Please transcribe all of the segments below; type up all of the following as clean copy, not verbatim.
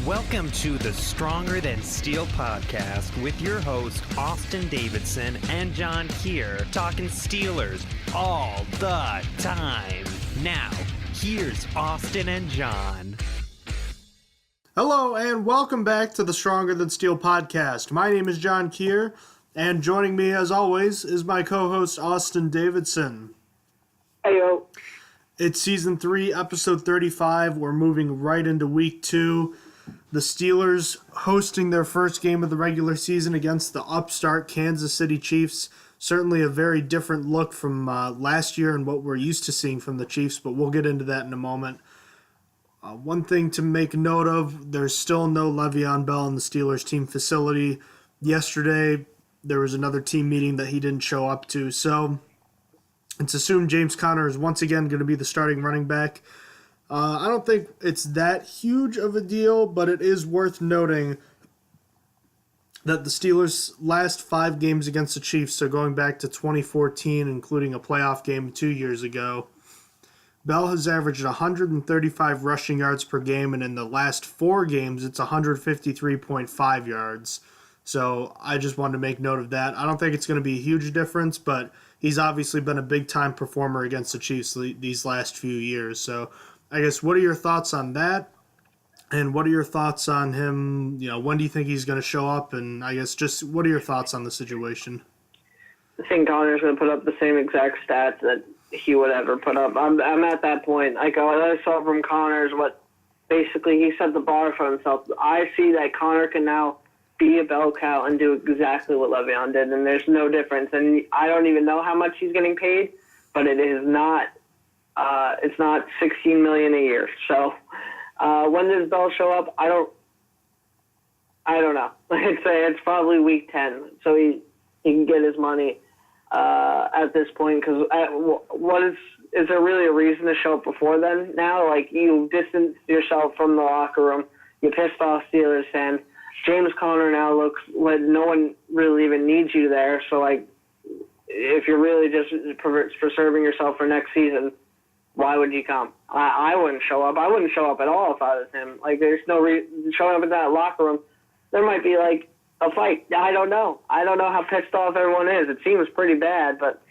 Welcome to the Stronger Than Steel podcast with your host, Austin Davidson and John Keir, talking Steelers all the time. Now, here's Austin and John. Hello, and welcome back to the Stronger Than Steel podcast. My name is John Keir, and joining me, as always, is my co-host, Austin Davidson. Heyo. It's Season 3, Episode 35. We're moving right into Week 2. The Steelers hosting their first game of the regular season against the upstart Kansas City Chiefs. Certainly a very different look from last year and what we're used to seeing from the Chiefs, but we'll get into that in a moment. One thing to make note of, there's still no Le'Veon Bell in the Steelers team facility. Yesterday, there was another team meeting that he didn't show up to, so it's assumed James Conner is once again going to be the starting running back. I don't think it's that huge of a deal, but it is worth noting that the Steelers' last 5 games against the Chiefs, so going back to 2014, including a playoff game 2 years ago, Bell has averaged 135 rushing yards per game, and in the last 4 games, it's 153.5 yards. So I just wanted to make note of that. I don't think it's going to be a huge difference, but he's obviously been a big-time performer against the Chiefs these last few years. So I guess, what are your thoughts on that? And what are your thoughts on him? You know, when do you think he's going to show up? And I guess just what are your thoughts on the situation? I think Connor's going to put up the same exact stats that he would ever put up. I'm at that point. Like, what I saw from Connor's what basically he set the bar for himself. I see that Connor can now be a bell cow and do exactly what Le'Veon did, and there's no difference. And I don't even know how much he's getting paid, but it is not. It's not $16 million a year. So when does Bell show up? I don't know. It's probably week 10, so he can get his money at this point. Because is there really a reason to show up before then? Now, like, you distance yourself from the locker room. You pissed off Steelers fans. James Conner now looks like no one really even needs you there. So, like, if you're really just preserving yourself for next season, why would you come? I wouldn't show up. I wouldn't show up at all if I was him. Like, there's no reason showing up in that locker room. There might be, like, a fight. I don't know. I don't know how pissed off everyone is. It seems pretty bad, but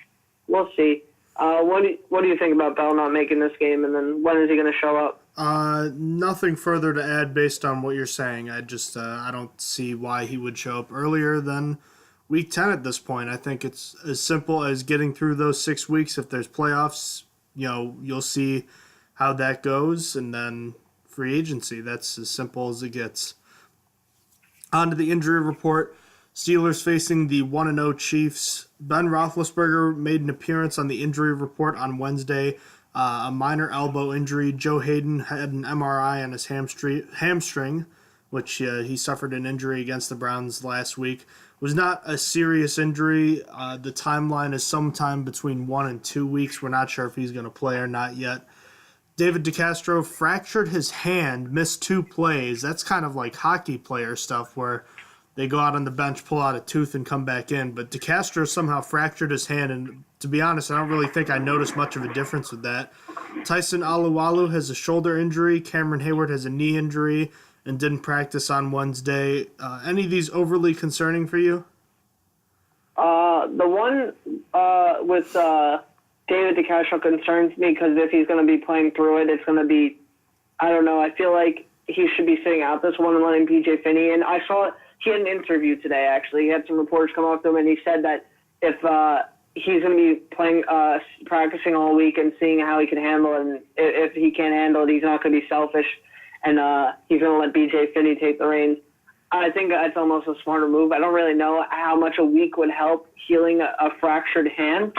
we'll see. What do you think about Bell not making this game, and then when is he going to show up? Nothing further to add based on what you're saying. I don't see why he would show up earlier than Week 10 at this point. I think it's as simple as getting through those 6 weeks. If there's playoffs, you'll see how that goes, and then free agency. That's as simple as it gets. On to the injury report. Steelers facing the 1-0 Chiefs. Ben Roethlisberger made an appearance on the injury report on Wednesday. A minor elbow injury. Joe Hayden had an MRI on his hamstring, which he suffered an injury against the Browns last week. It was not a serious injury. The timeline is sometime between 1 and 2 weeks. We're not sure if he's going to play or not yet. David DeCastro fractured his hand, missed 2 plays. That's kind of like hockey player stuff where they go out on the bench, pull out a tooth, and come back in. But DeCastro somehow fractured his hand, and to be honest, I don't really think I noticed much of a difference with that. Tyson Alualu has a shoulder injury. Cameron Hayward has a knee injury and didn't practice on Wednesday. Any of these overly concerning for you? The one with David DeCastro concerns me because if he's going to be playing through it, it's going to be, I don't know, I feel like he should be sitting out this one and letting PJ Finney in. I saw he had an interview today, actually. He had some reporters come up to him, and he said that if he's going to be playing, practicing all week and seeing how he can handle it, and if he can't handle it, he's not going to be selfish, and he's going to let BJ Finney take the reins. I think that's almost a smarter move. I don't really know how much a week would help healing a fractured hand,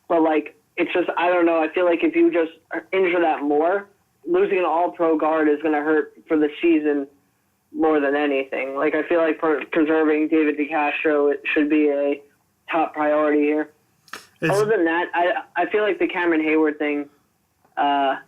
but, like, it's just, I don't know. I feel like if you just injure that more, losing an all-pro guard is going to hurt for the season more than anything. Like, I feel like preserving David DeCastro should be a top priority here. Other than that, I feel like the Cameron Hayward thing, I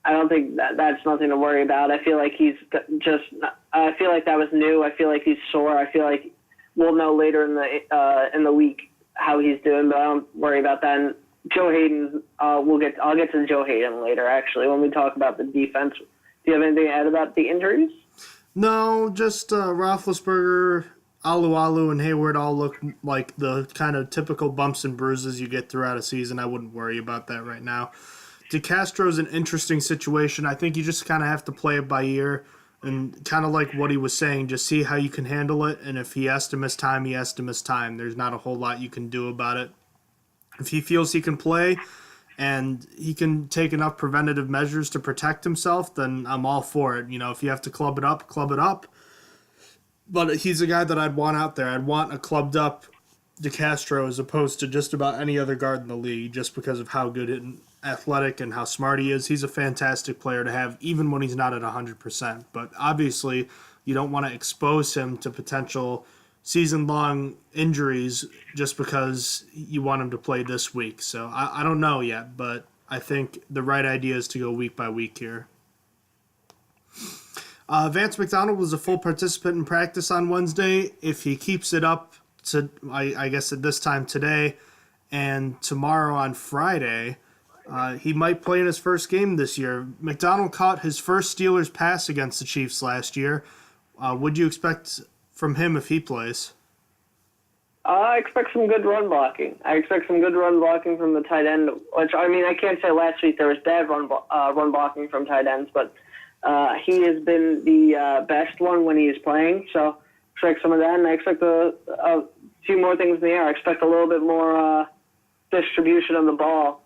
don't think that's nothing to worry about. I feel like I feel like that was new. I feel like he's sore. I feel like we'll know later in the week how he's doing, but I don't worry about that. And Joe Hayden, I'll get to Joe Hayden later, actually, when we talk about the defense. Do you have anything to add about the injuries? No, just Roethlisberger, Alu, and Hayward all look like the kind of typical bumps and bruises you get throughout a season. I wouldn't worry about that right now. DeCastro's an interesting situation. I think you just kind of have to play it by ear and kind of like what he was saying, just see how you can handle it. And if he has to miss time, he has to miss time. There's not a whole lot you can do about it. If he feels he can play and he can take enough preventative measures to protect himself, then I'm all for it. You know, if you have to club it up, club it up. But he's a guy that I'd want out there. I'd want a clubbed up DeCastro as opposed to just about any other guard in the league, just because of how good and athletic and how smart he is. He's a fantastic player to have, even when he's not at 100%. But obviously, you don't want to expose him to potential season-long injuries just because you want him to play this week. So I don't know yet, but I think the right idea is to go week by week here. Vance McDonald was a full participant in practice on Wednesday. If he keeps it up to, I guess at this time today and tomorrow on Friday, he might play in his first game this year. McDonald caught his first Steelers pass against the Chiefs last year. Would you expect from him if he plays? I expect some good run blocking. I expect some good run blocking from the tight end, which, I mean, I can't say last week there was bad run blocking from tight ends, but he has been the best one when he is playing. So expect some of that, and I expect a few more things in the air. I expect a little bit more distribution of the ball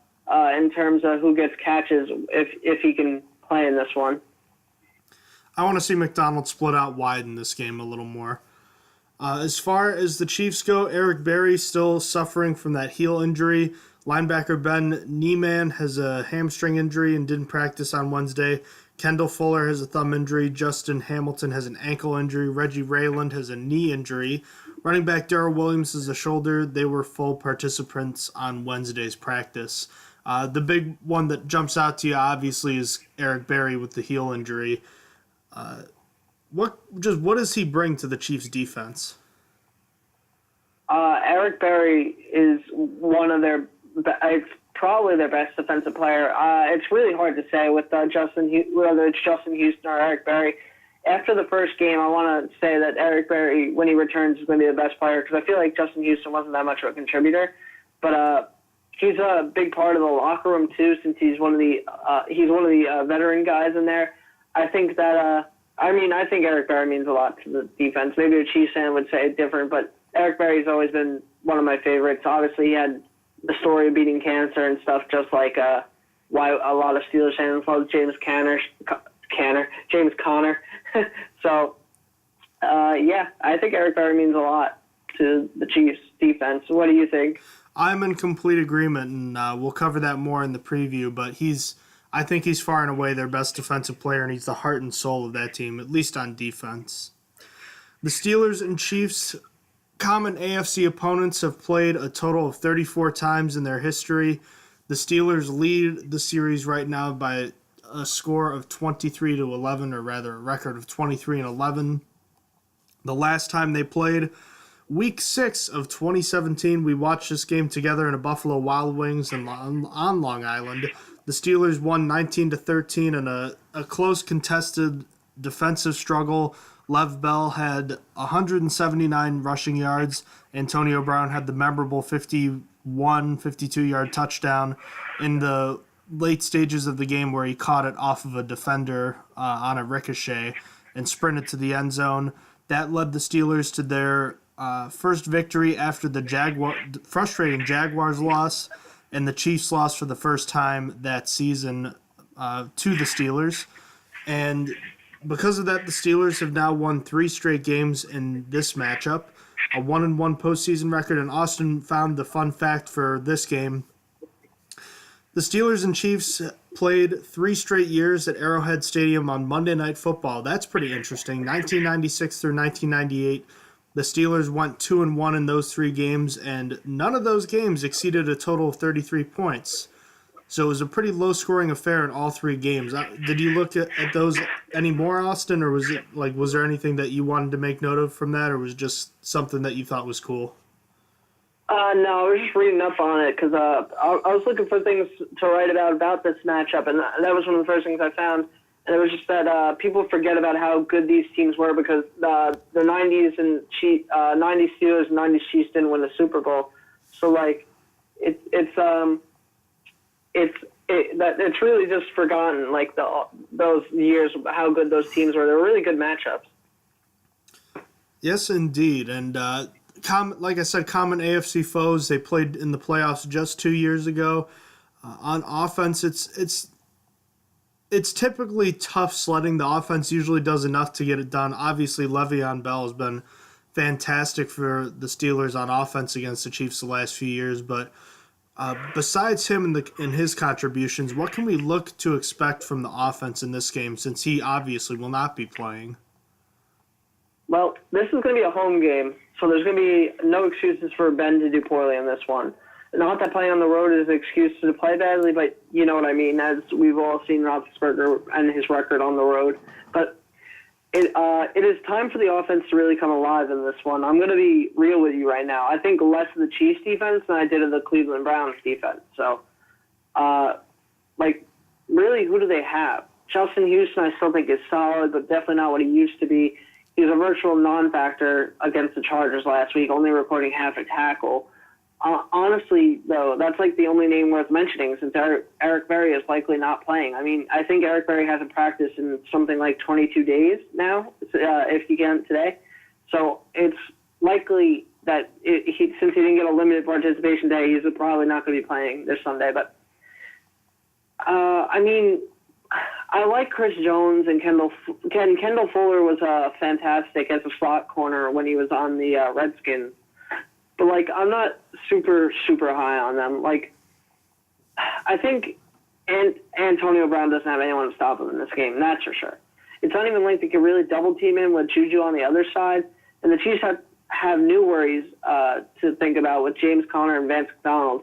in terms of who gets catches if he can play in this one. I want to see McDonald split out wide in this game a little more. As far as the Chiefs go, Eric Berry still suffering from that heel injury. Linebacker Ben Niemann has a hamstring injury and didn't practice on Wednesday. Kendall Fuller has a thumb injury. Justin Hamilton has an ankle injury. Reggie Rayland has a knee injury. Running back Darrell Williams has a shoulder. They were full participants on Wednesday's practice. The big one that jumps out to you, obviously, is Eric Berry with the heel injury. What does he bring to the Chiefs' defense? Eric Berry is one of it's probably their best defensive player. It's really hard to say with whether it's Justin Houston or Eric Berry. After the first game, I want to say that Eric Berry, when he returns, is going to be the best player because I feel like Justin Houston wasn't that much of a contributor, but he's a big part of the locker room too, since he's one of the veteran guys in there. I think that I think Eric Berry means a lot to the defense. Maybe a Chiefs fan would say it different, but Eric Berry's always been one of my favorites. Obviously, he had the story of beating cancer and stuff, just like why a lot of Steelers fans love James Conner. So, I think Eric Berry means a lot to the Chiefs' defense. What do you think? I'm in complete agreement, and we'll cover that more in the preview, but I think he's far and away their best defensive player, and he's the heart and soul of that team, at least on defense. The Steelers and Chiefs, common AFC opponents, have played a total of 34 times in their history. The Steelers lead the series right now by a score of 23-11, or rather a record of 23-11. The last time they played, Week 6 of 2017, we watched this game together in a Buffalo Wild Wings on Long Island. The Steelers won 19-13 in a close contested defensive struggle. Lev Bell had 179 rushing yards. Antonio Brown had the memorable 52-yard touchdown in the late stages of the game where he caught it off of a defender on a ricochet and sprinted to the end zone. That led the Steelers to their first victory after the frustrating Jaguars loss, and the Chiefs lost for the first time that season to the Steelers. And because of that, the Steelers have now won 3 straight games in this matchup, a 1-1 postseason record. And Austin found the fun fact for this game. The Steelers and Chiefs played 3 straight years at Arrowhead Stadium on Monday Night Football. That's pretty interesting. 1996 through 1998. The Steelers went 2-1 in those 3 games, and none of those games exceeded a total of 33 points. So it was a pretty low-scoring affair in all 3 games. Did you look at those anymore, Austin, or was there anything that you wanted to make note of from that, or was it just something that you thought was cool? No, I was just reading up on it because I was looking for things to write about this matchup, and that was one of the first things I found. And it was just that people forget about how good these teams were because the 90s and 90s Steelers and 90s Chiefs didn't win the Super Bowl. So like it's really just forgotten like those years how good those teams were. They were really good matchups. Yes, indeed, and like I said, common AFC foes. They played in the playoffs just 2 years ago. On offense, it's typically tough sledding. The offense usually does enough to get it done. Obviously, Le'Veon Bell has been fantastic for the Steelers on offense against the Chiefs the last few years. But besides him and his contributions, what can we look to expect from the offense in this game since he obviously will not be playing? Well, this is going to be a home game, so there's going to be no excuses for Ben to do poorly in this one. Not that playing on the road is an excuse to play badly, but you know what I mean, as we've all seen Roethlisberger and his record on the road. But it is time for the offense to really come alive in this one. I'm going to be real with you right now. I think less of the Chiefs defense than I did of the Cleveland Browns defense. So, really, who do they have? Justin Houston I still think is solid, but definitely not what he used to be. He was a virtual non-factor against the Chargers last week, only recording half a tackle. Honestly, though, that's like the only name worth mentioning since Eric Berry is likely not playing. I mean, I think Eric Berry hasn't practiced in something like 22 days now, if he can today. So it's likely that since he didn't get a limited participation day, he's probably not going to be playing this Sunday. But, I mean, I like Chris Jones and Kendall Fuller was fantastic as a slot corner when he was on the Redskins. But, like, I'm not super, super high on them. Like, I think Antonio Brown doesn't have anyone to stop him in this game, that's for sure. It's not even like they can really double-team him with Juju on the other side. And the Chiefs have new worries to think about with James Conner and Vance McDonald.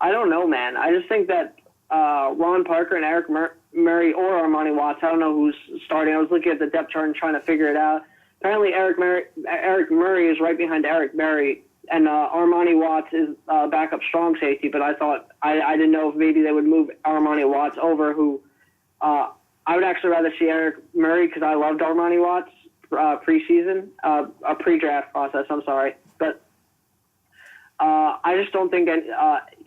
I don't know, man. I just think that Ron Parker and Eric Murray or Armani Watts, I don't know who's starting. I was looking at the depth chart and trying to figure it out. Apparently Eric Murray is right behind Eric Berry, and Armani Watts is backup strong safety, but I thought I didn't know if maybe they would move Armani Watts over, who I would actually rather see Eric Murray because I loved Armani Watts preseason, a pre-draft process, I'm sorry. But I just don't think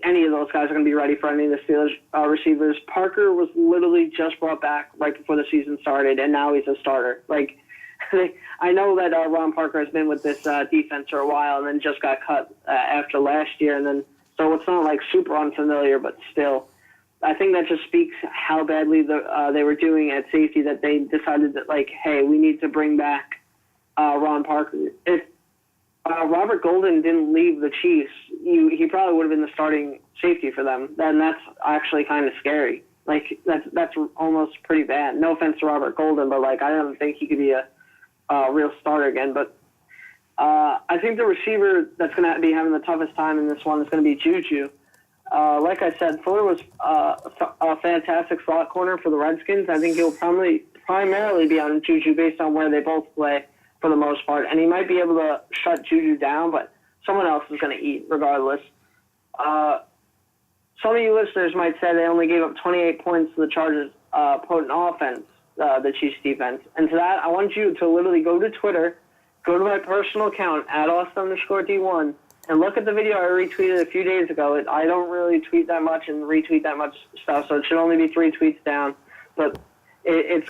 any of those guys are going to be ready for any of the Steelers receivers. Parker was literally just brought back right before the season started, and now he's a starter. Like, I know that Ron Parker has been with this defense for a while and then just got cut after last year. And then, so it's not like super unfamiliar, but still, I think that just speaks how badly they were doing at safety that they decided that, like, hey, we need to bring back Ron Parker. If Robert Golden didn't leave the Chiefs, he probably would have been the starting safety for them. Then that's actually kind of scary. Like, that's almost pretty bad. No offense to Robert Golden, but, like, I don't think he could be a real starter again. But I think the receiver that's going to be having the toughest time in this one is going to be Juju. Like I said, Fuller was a fantastic slot corner for the Redskins. I think he'll primarily be on Juju based on where they both play for the most part. And he might be able to shut Juju down, but someone else is going to eat regardless. Some of you listeners might say they only gave up 28 points to the Chargers' potent offense, the Chiefs defense. And to that, I want you to literally go to Twitter, go to my personal account, @Austin_D1, and look at the video I retweeted a few days ago. I don't really tweet that much and retweet that much stuff, so it should only be 3 tweets down. But it's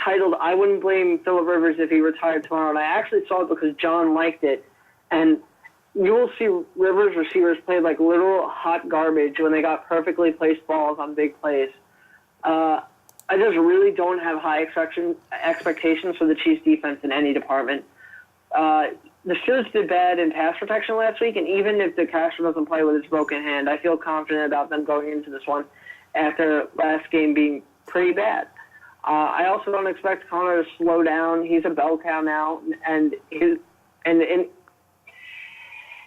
titled, "I Wouldn't Blame Phillip Rivers If He Retired Tomorrow." And I actually saw it because John liked it. And you will see Rivers receivers play like literal hot garbage when they got perfectly placed balls on big plays. I just really don't have high expectations for the Chiefs defense in any department. The Steelers did bad in pass protection last week, and even if DeCastro doesn't play with his broken hand, I feel confident about them going into this one after last game being pretty bad. I also don't expect Conner to slow down. He's a bell cow now, and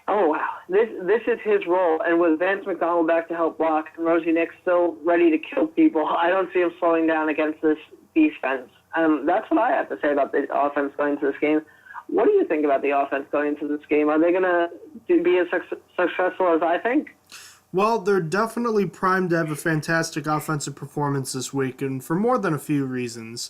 oh wow, this is his role. And with Vance McDonald back to help block and Rosie Nix still ready to kill people, I don't see him slowing down against this defense. That's what I have to say about the offense going into this game. What do you think about the offense going into this game? Are they going to be as successful as I think? Well, they're definitely primed to have a fantastic offensive performance this week, and for more than a few reasons.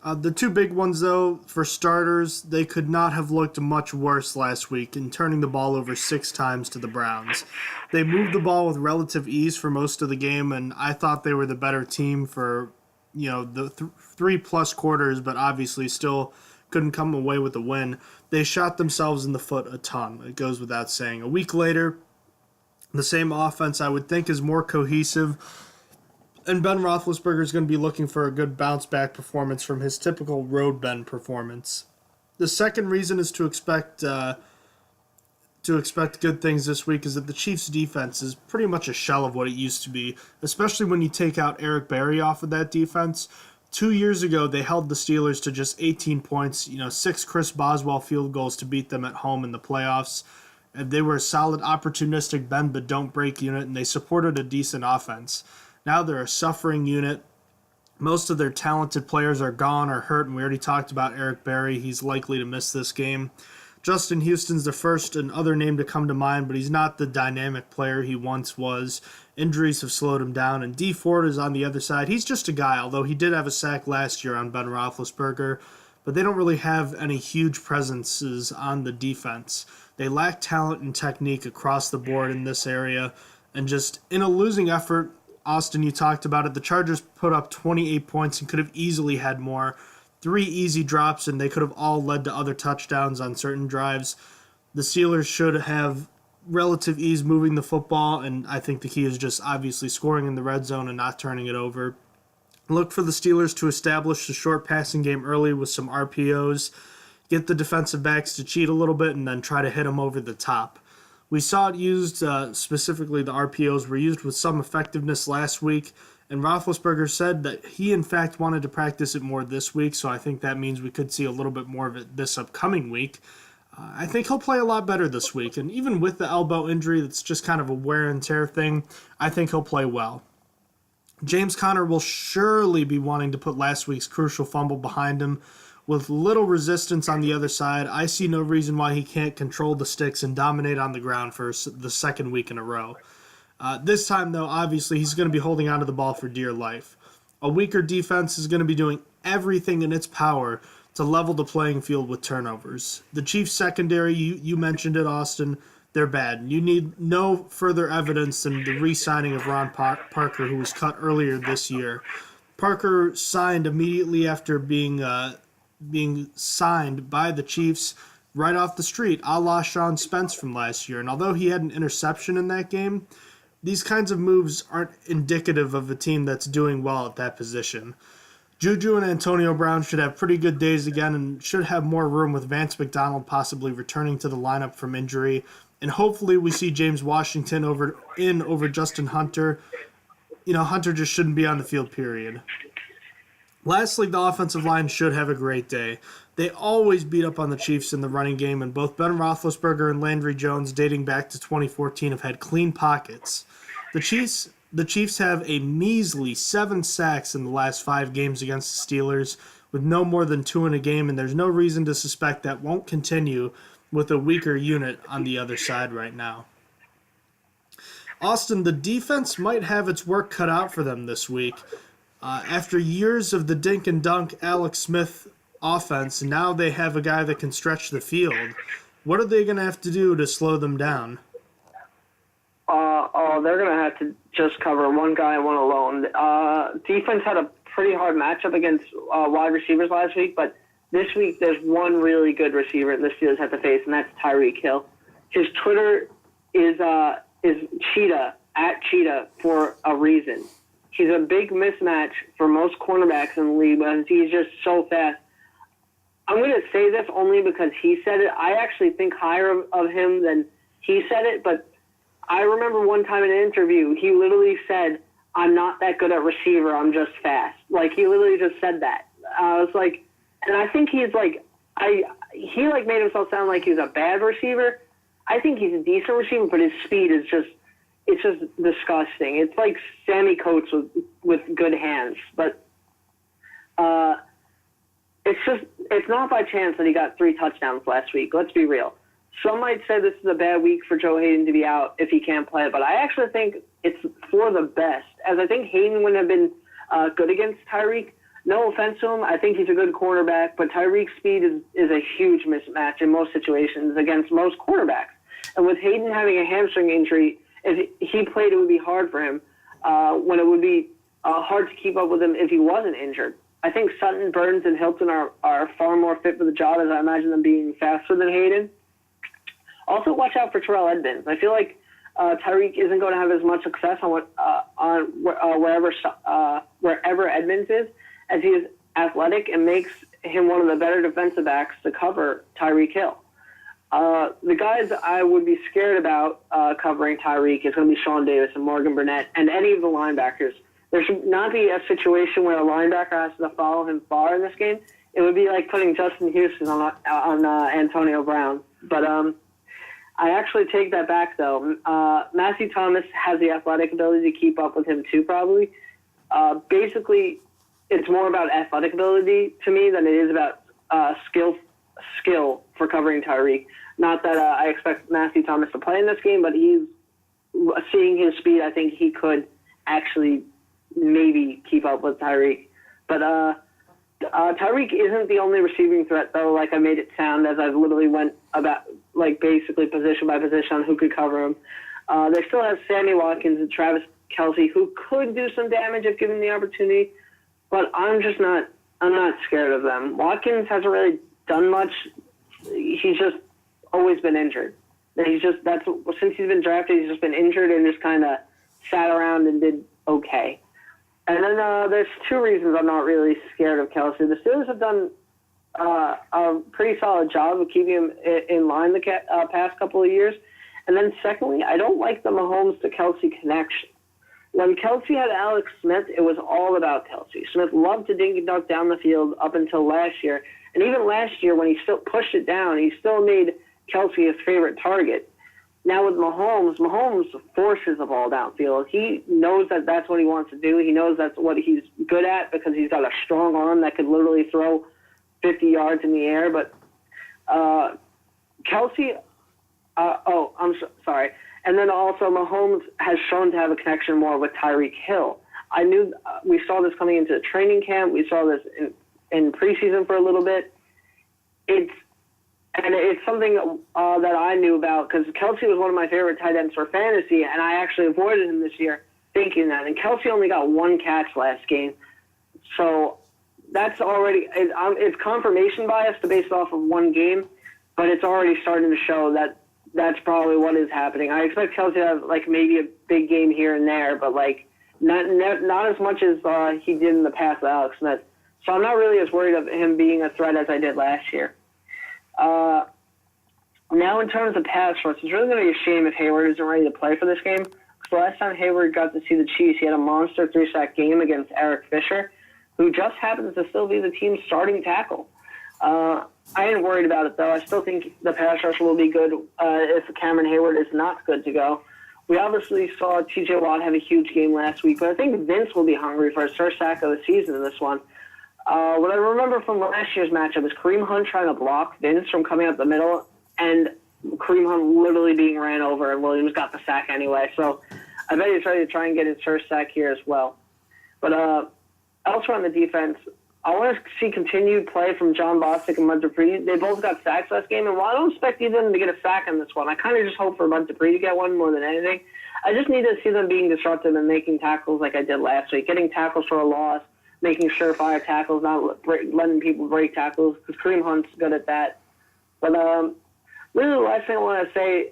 The two big ones, though, for starters, they could not have looked much worse last week in turning the ball over 6 times to the Browns. They moved the ball with relative ease for most of the game, and I thought they were the better team for, the 3+ quarters, but obviously still couldn't come away with a win. They shot themselves in the foot a ton. It goes without saying. A week later, the same offense I would think is more cohesive, and Ben Roethlisberger is going to be looking for a good bounce-back performance from his typical road Ben performance. The second reason is to expect good things this week is that the Chiefs' defense is pretty much a shell of what it used to be, especially when you take out Eric Berry off of that defense. 2 years ago, they held the Steelers to just 18 points, 6 Chris Boswell field goals to beat them at home in the playoffs. And they were a solid, opportunistic bend-but-don't-break unit, and they supported a decent offense. Now they're a suffering unit. Most of their talented players are gone or hurt, and we already talked about Eric Berry. He's likely to miss this game. Justin Houston's the first and other name to come to mind, but he's not the dynamic player he once was. Injuries have slowed him down, and Dee Ford is on the other side. He's just a guy, although he did have a sack last year on Ben Roethlisberger, but they don't really have any huge presences on the defense. They lack talent and technique across the board in this area, and just in a losing effort, Austin, you talked about it, the Chargers put up 28 points and could have easily had more. 3 easy drops, and they could have all led to other touchdowns on certain drives. The Steelers should have relative ease moving the football, and I think the key is just obviously scoring in the red zone and not turning it over. Look for the Steelers to establish the short passing game early with some RPOs, get the defensive backs to cheat a little bit, and then try to hit them over the top. We saw it used, specifically the RPOs were used with some effectiveness last week, and Roethlisberger said that he, in fact, wanted to practice it more this week, so I think that means we could see a little bit more of it this upcoming week. I think he'll play a lot better this week, and even with the elbow injury that's just kind of a wear and tear thing, I think he'll play well. James Conner will surely be wanting to put last week's crucial fumble behind him. With little resistance on the other side, I see no reason why he can't control the sticks and dominate on the ground for the second week in a row. This time, though, obviously, he's going to be holding onto the ball for dear life. A weaker defense is going to be doing everything in its power to level the playing field with turnovers. The Chiefs' secondary, you mentioned it, Austin, they're bad. You need no further evidence than the re-signing of Ron Parker, who was cut earlier this year. Parker signed immediately after being signed by the Chiefs right off the street, a la Sean Spence from last year. And although he had an interception in that game, these kinds of moves aren't indicative of a team that's doing well at that position. Juju and Antonio Brown should have pretty good days again and should have more room with Vance McDonald possibly returning to the lineup from injury. And hopefully we see James Washington over Justin Hunter. Hunter just shouldn't be on the field, period. Lastly, the offensive line should have a great day. They always beat up on the Chiefs in the running game, and both Ben Roethlisberger and Landry Jones, dating back to 2014, have had clean pockets. The Chiefs have a measly 7 sacks in the last 5 games against the Steelers, with no more than 2 in a game, and there's no reason to suspect that won't continue with a weaker unit on the other side right now. Austin, the defense might have its work cut out for them this week. After years of the dink and dunk Alex Smith offense, now they have a guy that can stretch the field. What are they going to have to do to slow them down? They're going to have to just cover one guy, one alone. Defense had a pretty hard matchup against wide receivers last week, but this week there's one really good receiver the Steelers have to face, and that's Tyreek Hill. His Twitter is Cheetah, @Cheetah, for a reason. He's a big mismatch for most cornerbacks in the league, but he's just so fast. I'm going to say this only because he said it. I actually think higher of him than he said it, but I remember one time in an interview, he literally said, "I'm not that good at receiver, I'm just fast." Like, he literally just said that. I was like, and I think he's like, he made himself sound like he's a bad receiver. I think he's a decent receiver, but his speed is just, it's just disgusting. It's like Sammy Coates with good hands. But it's not by chance that he got 3 touchdowns last week. Let's be real. some might say this is a bad week for Joe Hayden to be out if he can't play, but I actually think it's for the best, as I think Hayden wouldn't have been good against Tyreek. No offense to him, I think he's a good quarterback, but Tyreek's speed is a huge mismatch in most situations against most quarterbacks. And with Hayden having a hamstring injury, if he played, it would be hard for him, when it would be hard to keep up with him if he wasn't injured. I think Sutton, Burns, and Hilton are far more fit for the job, as I imagine them being faster than Hayden. Also, watch out for Terrell Edmonds. I feel like Tyreek isn't going to have as much success wherever Edmonds is, as he is athletic and makes him one of the better defensive backs to cover Tyreek Hill. The guys I would be scared about covering Tyreek is going to be Sean Davis and Morgan Burnett and any of the linebackers. There should not be a situation where a linebacker has to follow him far in this game. It would be like putting Justin Houston on Antonio Brown. But I actually take that back, though. Matthew Thomas has the athletic ability to keep up with him, too, probably. Basically, it's more about athletic ability to me than it is about skill for covering Tyreek. Not that I expect Matthew Thomas to play in this game, but seeing his speed, I think he could actually maybe keep up with Tyreek. But Tyreek isn't the only receiving threat, though, like I made it sound, as I literally went about, like, basically position by position on who could cover him. They still have Sammy Watkins and Travis Kelce, who could do some damage if given the opportunity, but I'm not scared of them. Watkins hasn't really done much. He's just always been injured. Since he's been drafted, he's just been injured and just kind of sat around and did okay. And then there's two reasons I'm not really scared of Kelce. The Steelers have done a pretty solid job of keeping him in line the past couple of years. And then secondly, I don't like the Mahomes to Kelce connection. When Kelce had Alex Smith, it was all about Kelce. Smith loved to dink and dunk down the field up until last year. And even last year, when he still pushed it down, he still made Kelce his favorite target. Now with Mahomes forces the ball downfield. He knows that that's what he wants to do. He knows that's what he's good at because he's got a strong arm that could literally throw 50 yards in the air. But Kelce, sorry. And then also Mahomes has shown to have a connection more with Tyreek Hill. I knew we saw this coming into training camp. We saw this in preseason for a little bit. It's something that I knew about because Kelce was one of my favorite tight ends for fantasy, and I actually avoided him this year thinking that. And Kelce only got one catch last game. So that's already it's confirmation bias based off of one game, but it's already starting to show that that's probably what is happening. I expect Kelce to have like maybe a big game here and there, but like not as much as he did in the past with Alex Smith. So I'm not really as worried of him being a threat as I did last year. Now in terms of pass rush, it's really going to be a shame if Hayward isn't ready to play for this game. Because the last time Hayward got to see the Chiefs, he had a monster 3-sack game against Eric Fisher, who just happens to still be the team's starting tackle. I ain't worried about it, though. I still think the pass rush will be good if Cameron Hayward is not good to go. We obviously saw T.J. Watt have a huge game last week, but I think Vince will be hungry for his first sack of the season in this one. What I remember from last year's matchup is Kareem Hunt trying to block Vince from coming up the middle, and Kareem Hunt literally being ran over, and Williams got the sack anyway. So I bet he's ready to try and get his first sack here as well. But elsewhere on the defense, I want to see continued play from John Bostic and Bud Dupree. They both got sacks last game, and while I don't expect either of them to get a sack in this one, I kind of just hope for Bud Dupree to get one more than anything. I just need to see them being disruptive and making tackles like I did last week, getting tackles for a loss, making surefire tackles, not letting people break tackles, because Kareem Hunt's good at that. But really the last thing I want to say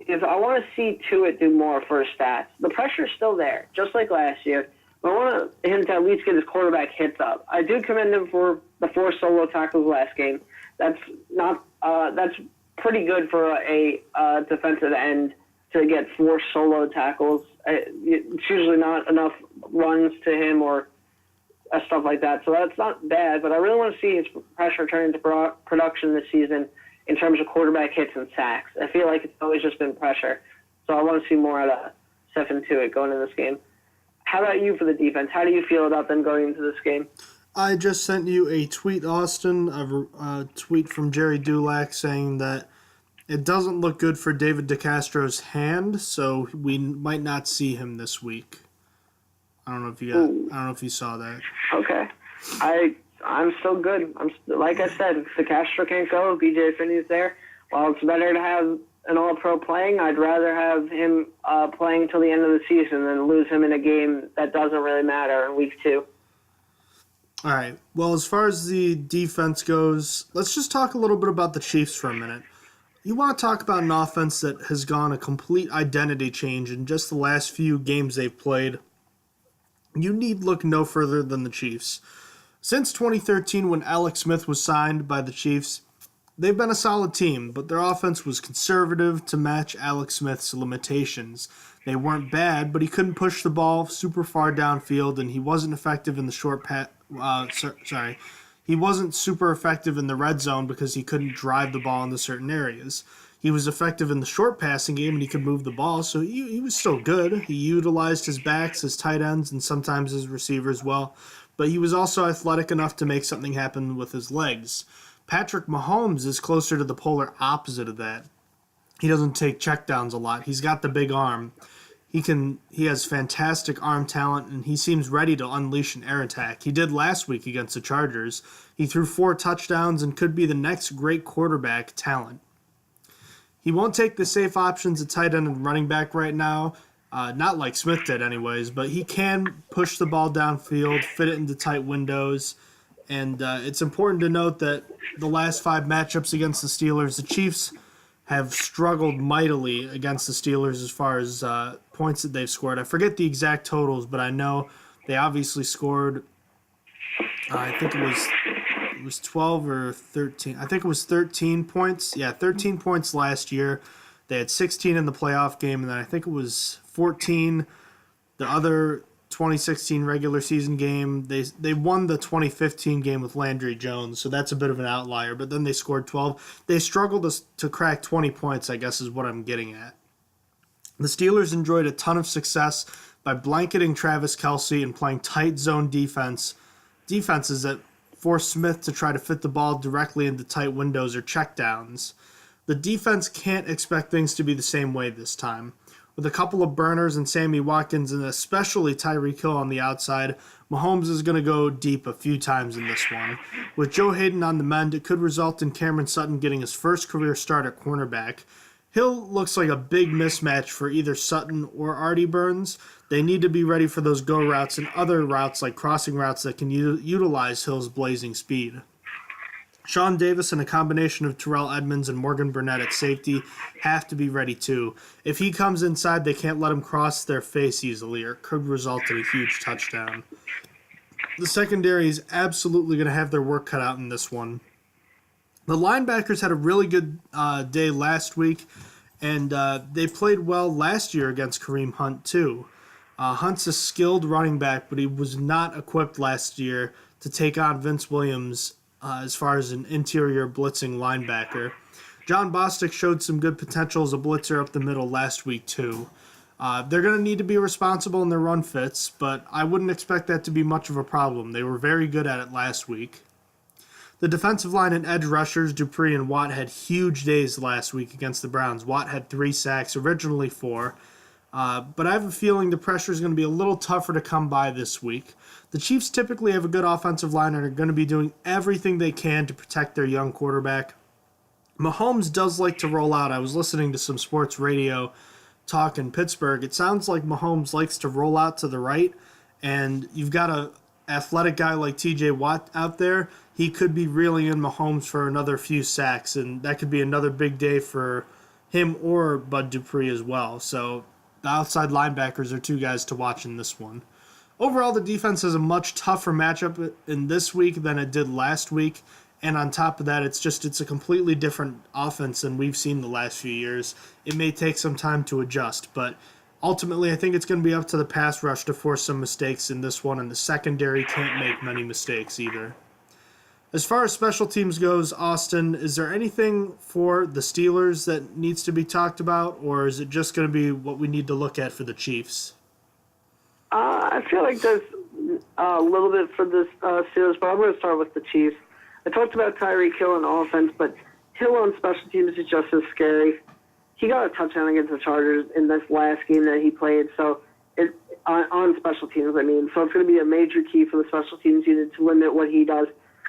is I want to see Tuitt do more for his stats. The pressure's still there, just like last year. But I want him to at least get his quarterback hits up. I do commend him for the 4 solo tackles last game. That's pretty good for a defensive end to get 4 solo tackles. It's usually not enough runs to him or stuff like that. So that's not bad, but I really want to see his pressure turn into production this season in terms of quarterback hits and sacks. I feel like it's always just been pressure. So I want to see more out of Stephen Tuitt going into this game. How about you for the defense? How do you feel about them going into this game? I just sent you a tweet, Austin, a tweet from Jerry Dulac saying that It doesn't look good for David DeCastro's hand, so we might not see him this week. I don't know if you saw that. Okay. I'm still good. Like I said, if DeCastro can't go, BJ Finney's there. While it's better to have an All-Pro playing, I'd rather have him playing till the end of the season than lose him in a game that doesn't really matter in week 2. All right. Well, as far as the defense goes, let's just talk a little bit about the Chiefs for a minute. You want to talk about an offense that has gone a complete identity change in just the last few games they've played. You need look no further than the Chiefs. Since 2013, when Alex Smith was signed by the Chiefs, they've been a solid team, but their offense was conservative to match Alex Smith's limitations. They weren't bad, but he couldn't push the ball super far downfield, and he wasn't effective in the He wasn't super effective in the red zone because he couldn't drive the ball into certain areas. He was effective in the short passing game, and he could move the ball, so he was still good. He utilized his backs, his tight ends, and sometimes his receivers well, but he was also athletic enough to make something happen with his legs. Patrick Mahomes is closer to the polar opposite of that. He doesn't take checkdowns a lot. He's got the big arm. He has fantastic arm talent, and he seems ready to unleash an air attack. He did last week against the Chargers. He threw 4 touchdowns and could be the next great quarterback talent. He won't take the safe options at tight end and running back right now, not like Smith did anyways, but he can push the ball downfield, fit it into tight windows, and it's important to note that the last 5 matchups against the Steelers, the Chiefs have struggled mightily against the Steelers as far as points that they've scored. I forget the exact totals, but I know they obviously scored, I think it was 12 or 13. I think it was 13 points. Yeah, 13 points last year. They had 16 in the playoff game, and then I think it was 14 the other 2016 regular season game. They won the 2015 game with Landry Jones, so that's a bit of an outlier, but then they scored 12. They struggled to crack 20 points, I guess is what I'm getting at. The Steelers enjoyed a ton of success by blanketing Travis Kelce and playing tight zone defenses that force Smith to try to fit the ball directly into tight windows or checkdowns. The defense can't expect things to be the same way this time. With a couple of burners and Sammy Watkins and especially Tyreek Hill on the outside, Mahomes is going to go deep a few times in this one. With Joe Hayden on the mend, it could result in Cameron Sutton getting his first career start at cornerback. Hill looks like a big mismatch for either Sutton or Artie Burns. They need to be ready for those go routes and other routes like crossing routes that can utilize Hill's blazing speed. Sean Davis and a combination of Terrell Edmonds and Morgan Burnett at safety have to be ready too. If he comes inside, they can't let him cross their face easily or it could result in a huge touchdown. The secondary is absolutely going to have their work cut out in this one. The linebackers had a really good day last week, and they played well last year against Kareem Hunt too. Hunt's a skilled running back, but he was not equipped last year to take on Vince Williams as far as an interior blitzing linebacker. John Bostic showed some good potential as a blitzer up the middle last week too. They're going to need to be responsible in their run fits, but I wouldn't expect that to be much of a problem. They were very good at it last week. The defensive line and edge rushers, Dupree and Watt, had huge days last week against the Browns. Watt had 3 sacks, originally 4. But I have a feeling the pressure is going to be a little tougher to come by this week. The Chiefs typically have a good offensive line and are going to be doing everything they can to protect their young quarterback. Mahomes does like to roll out. I was listening to some sports radio talk in Pittsburgh. It sounds like Mahomes likes to roll out to the right, and you've got an athletic guy like TJ Watt out there. He could be reeling in Mahomes for another few sacks, and that could be another big day for him or Bud Dupree as well. So the outside linebackers are 2 guys to watch in this one. Overall, the defense has a much tougher matchup in this week than it did last week. And on top of that, it's a completely different offense than we've seen the last few years. It may take some time to adjust, but ultimately I think it's going to be up to the pass rush to force some mistakes in this one, and the secondary can't make many mistakes either. As far as special teams goes, Austin, is there anything for the Steelers that needs to be talked about, or is it just going to be what we need to look at for the Chiefs? I feel like there's a little bit for the Steelers, but I'm going to start with the Chiefs. I talked about Tyreek Hill in offense, but Hill on special teams is just as scary. He got a touchdown against the Chargers in this last game that he played, so on special teams, I mean. So it's going to be a major key for the special teams unit to limit what he does.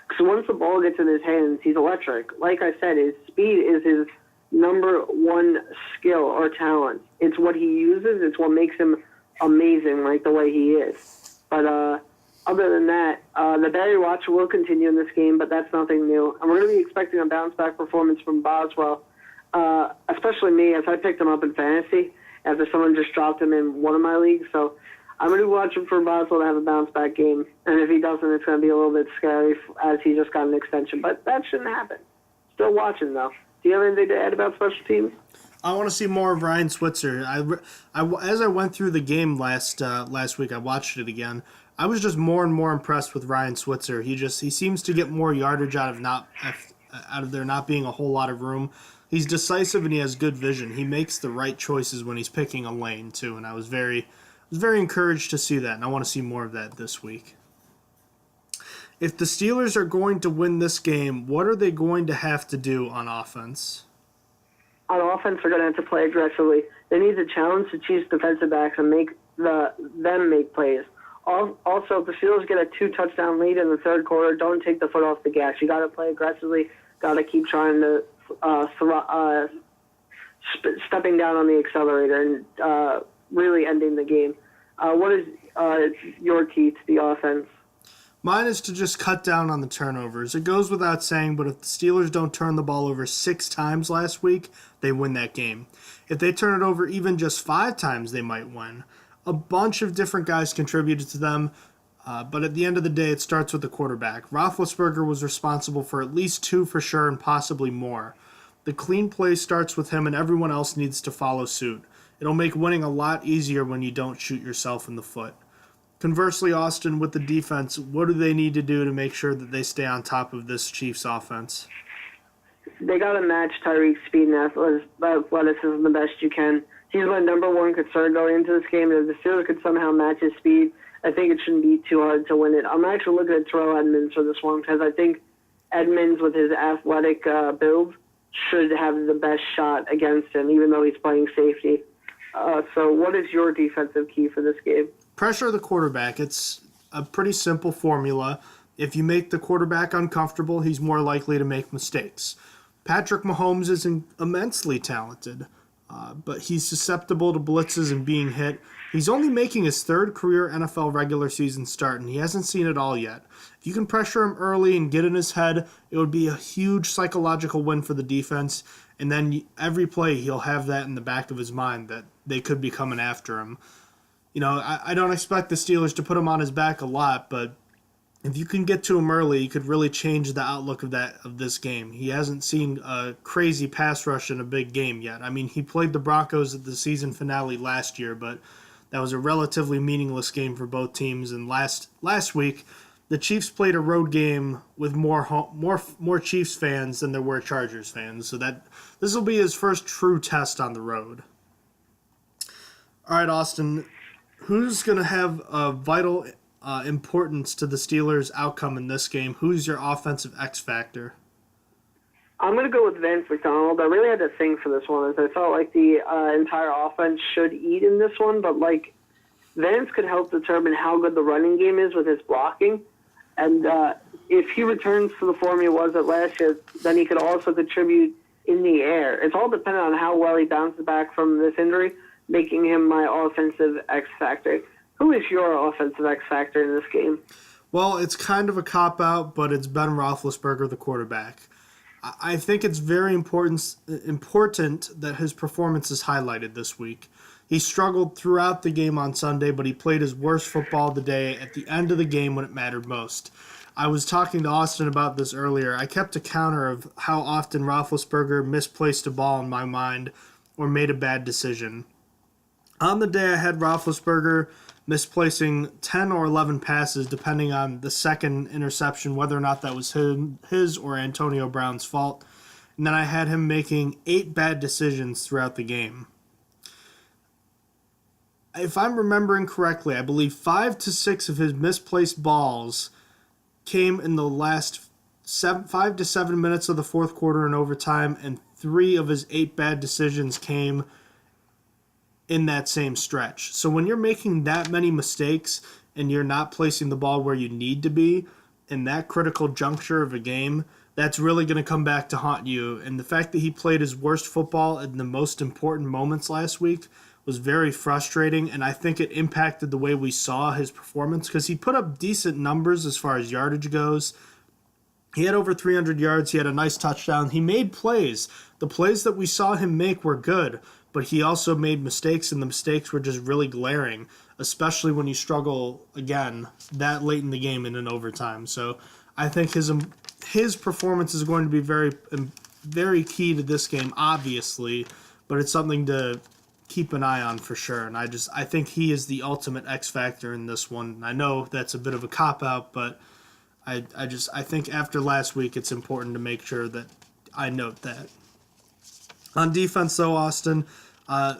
Because once the ball gets in his hands, he's electric. Like I said, his speed is his number one skill or talent. It's what he uses. It's what makes him amazing, like the way he is. But other than that, the Barry watch will continue in this game, but that's nothing new. And we're going to be expecting a bounce-back performance from Boswell, especially me, as I picked him up in fantasy after someone just dropped him in one of my leagues. So I'm going to be watching for Boswell to have a bounce-back game. And if he doesn't, it's going to be a little bit scary as he just got an extension. But that shouldn't happen. Still watching, though. Do you have anything to add about special teams? I want to see more of Ryan Switzer. As I went through the game last week, I watched it again. I was just more and more impressed with Ryan Switzer. He seems to get more yardage out of there not being a whole lot of room. He's decisive and he has good vision. He makes the right choices when he's picking a lane too, and I was very encouraged to see that, and I want to see more of that this week. If the Steelers are going to win this game, what are they going to have to do on offense? On offense, they're going to have to play aggressively. They need to challenge the Chiefs' defensive backs and make them make plays. Also, if the Steelers get a 2-touchdown lead in the third quarter, don't take the foot off the gas. You got to play aggressively. Got to keep trying to stepping down on the accelerator and really ending the game. What is your key to the offense? Mine is to just cut down on the turnovers. It goes without saying, but if the Steelers don't turn the ball over 6 times last week, they win that game. If they turn it over even just 5 times, they might win. A bunch of different guys contributed to them, but at the end of the day, it starts with the quarterback. Roethlisberger was responsible for at least 2 for sure and possibly more. The clean play starts with him, and everyone else needs to follow suit. It'll make winning a lot easier when you don't shoot yourself in the foot. Conversely, Austin, with the defense, what do they need to do to make sure that they stay on top of this Chiefs offense? They got to match Tyreek's speed and athleticism the best you can. He's my number one concern going into this game. If the Steelers could somehow match his speed, I think it shouldn't be too hard to win it. I'm actually looking at Terrell Edmonds for this one because I think Edmonds, with his athletic build, should have the best shot against him, even though he's playing safety. So what is your defensive key for this game? Pressure the quarterback. It's a pretty simple formula. If you make the quarterback uncomfortable, he's more likely to make mistakes. Patrick Mahomes is immensely talented, but he's susceptible to blitzes and being hit. He's only making his 3rd career NFL regular season start, and he hasn't seen it all yet. If you can pressure him early and get in his head, it would be a huge psychological win for the defense, and then every play he'll have that in the back of his mind that they could be coming after him. You know, I don't expect the Steelers to put him on his back a lot, but if you can get to him early, you could really change the outlook of this game. He hasn't seen a crazy pass rush in a big game yet. I mean, he played the Broncos at the season finale last year, but that was a relatively meaningless game for both teams. And last week, the Chiefs played a road game with more Chiefs fans than there were Chargers fans. So this will be his first true test on the road. All right, Austin, who's going to have a vital importance to the Steelers' outcome in this game? Who's your offensive X factor? I'm going to go with Vance McDonald. I really had to think for this one, as I felt like the entire offense should eat in this one, but like Vance could help determine how good the running game is with his blocking. And if he returns to the form he was at last year, then he could also contribute in the air. It's all dependent on how well he bounces back from this injury, making him my offensive X factor. Who is your offensive X factor in this game? Well, it's kind of a cop-out, but it's Ben Roethlisberger, the quarterback. I think it's very important that his performance is highlighted this week. He struggled throughout the game on Sunday, but he played his worst football of the day at the end of the game when it mattered most. I was talking to Austin about this earlier. I kept a counter of how often Roethlisberger misplaced a ball in my mind or made a bad decision. On the day, I had Roethlisberger misplacing 10 or 11 passes, depending on the second interception, whether or not that was his or Antonio Brown's fault. And then I had him making 8 bad decisions throughout the game. If I'm remembering correctly, I believe 5 to 6 of his misplaced balls came in the last 5 to 7 minutes of the fourth quarter in overtime, and 3 of his 8 bad decisions came in that same stretch. So when you're making that many mistakes and you're not placing the ball where you need to be in that critical juncture of a game, that's really going to come back to haunt you. And the fact that he played his worst football in the most important moments last week was very frustrating, and I think it impacted the way we saw his performance because he put up decent numbers as far as yardage goes. He had over 300 yards. He had a nice touchdown. He made plays. The plays that we saw him make were good, but he also made mistakes, and the mistakes were just really glaring, especially when you struggle, again, that late in the game and in overtime. So I think his performance is going to be very, very key to this game, obviously, but it's something to keep an eye on for sure. And I think he is the ultimate X factor in this one. I know that's a bit of a cop-out, but I think after last week, it's important to make sure that I note that. On defense, though, Austin,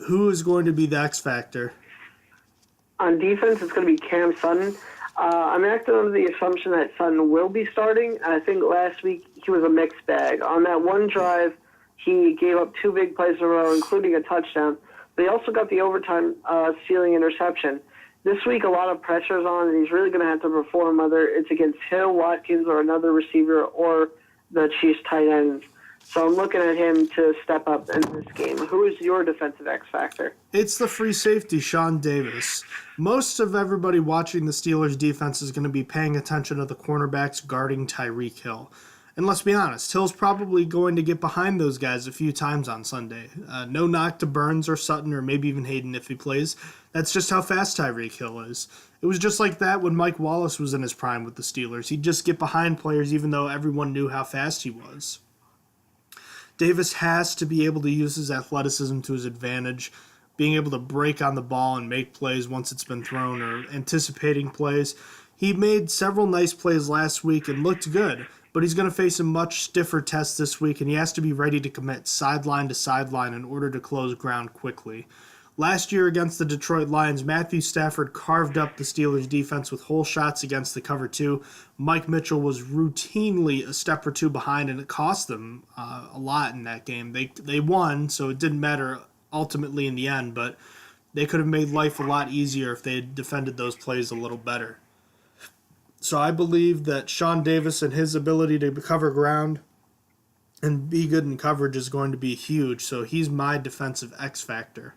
who is going to be the X factor? On defense, it's going to be Cam Sutton. I'm acting under the assumption that Sutton will be starting. I think last week he was a mixed bag. On that one drive, he gave up 2 big plays in a row, including a touchdown. But he also got the overtime stealing interception. This week, a lot of pressure's on, and he's really going to have to perform, whether it's against Hill, Watkins, or another receiver, or the Chiefs tight ends. So I'm looking at him to step up in this game. Who is your defensive X factor? It's the free safety, Sean Davis. Most of everybody watching the Steelers' defense is going to be paying attention to the cornerbacks guarding Tyreek Hill. And let's be honest, Hill's probably going to get behind those guys a few times on Sunday. No knock to Burns or Sutton or maybe even Hayden if he plays. That's just how fast Tyreek Hill is. It was just like that when Mike Wallace was in his prime with the Steelers. He'd just get behind players even though everyone knew how fast he was. Davis has to be able to use his athleticism to his advantage, being able to break on the ball and make plays once it's been thrown or anticipating plays. He made several nice plays last week and looked good, but he's going to face a much stiffer test this week, and he has to be ready to commit sideline to sideline in order to close ground quickly. Last year against the Detroit Lions, Matthew Stafford carved up the Steelers' defense with hole shots against the cover 2. Mike Mitchell was routinely a step or 2 behind, and it cost them a lot in that game. They won, so it didn't matter ultimately in the end, but they could have made life a lot easier if they had defended those plays a little better. So I believe that Sean Davis and his ability to cover ground and be good in coverage is going to be huge, so he's my defensive X factor.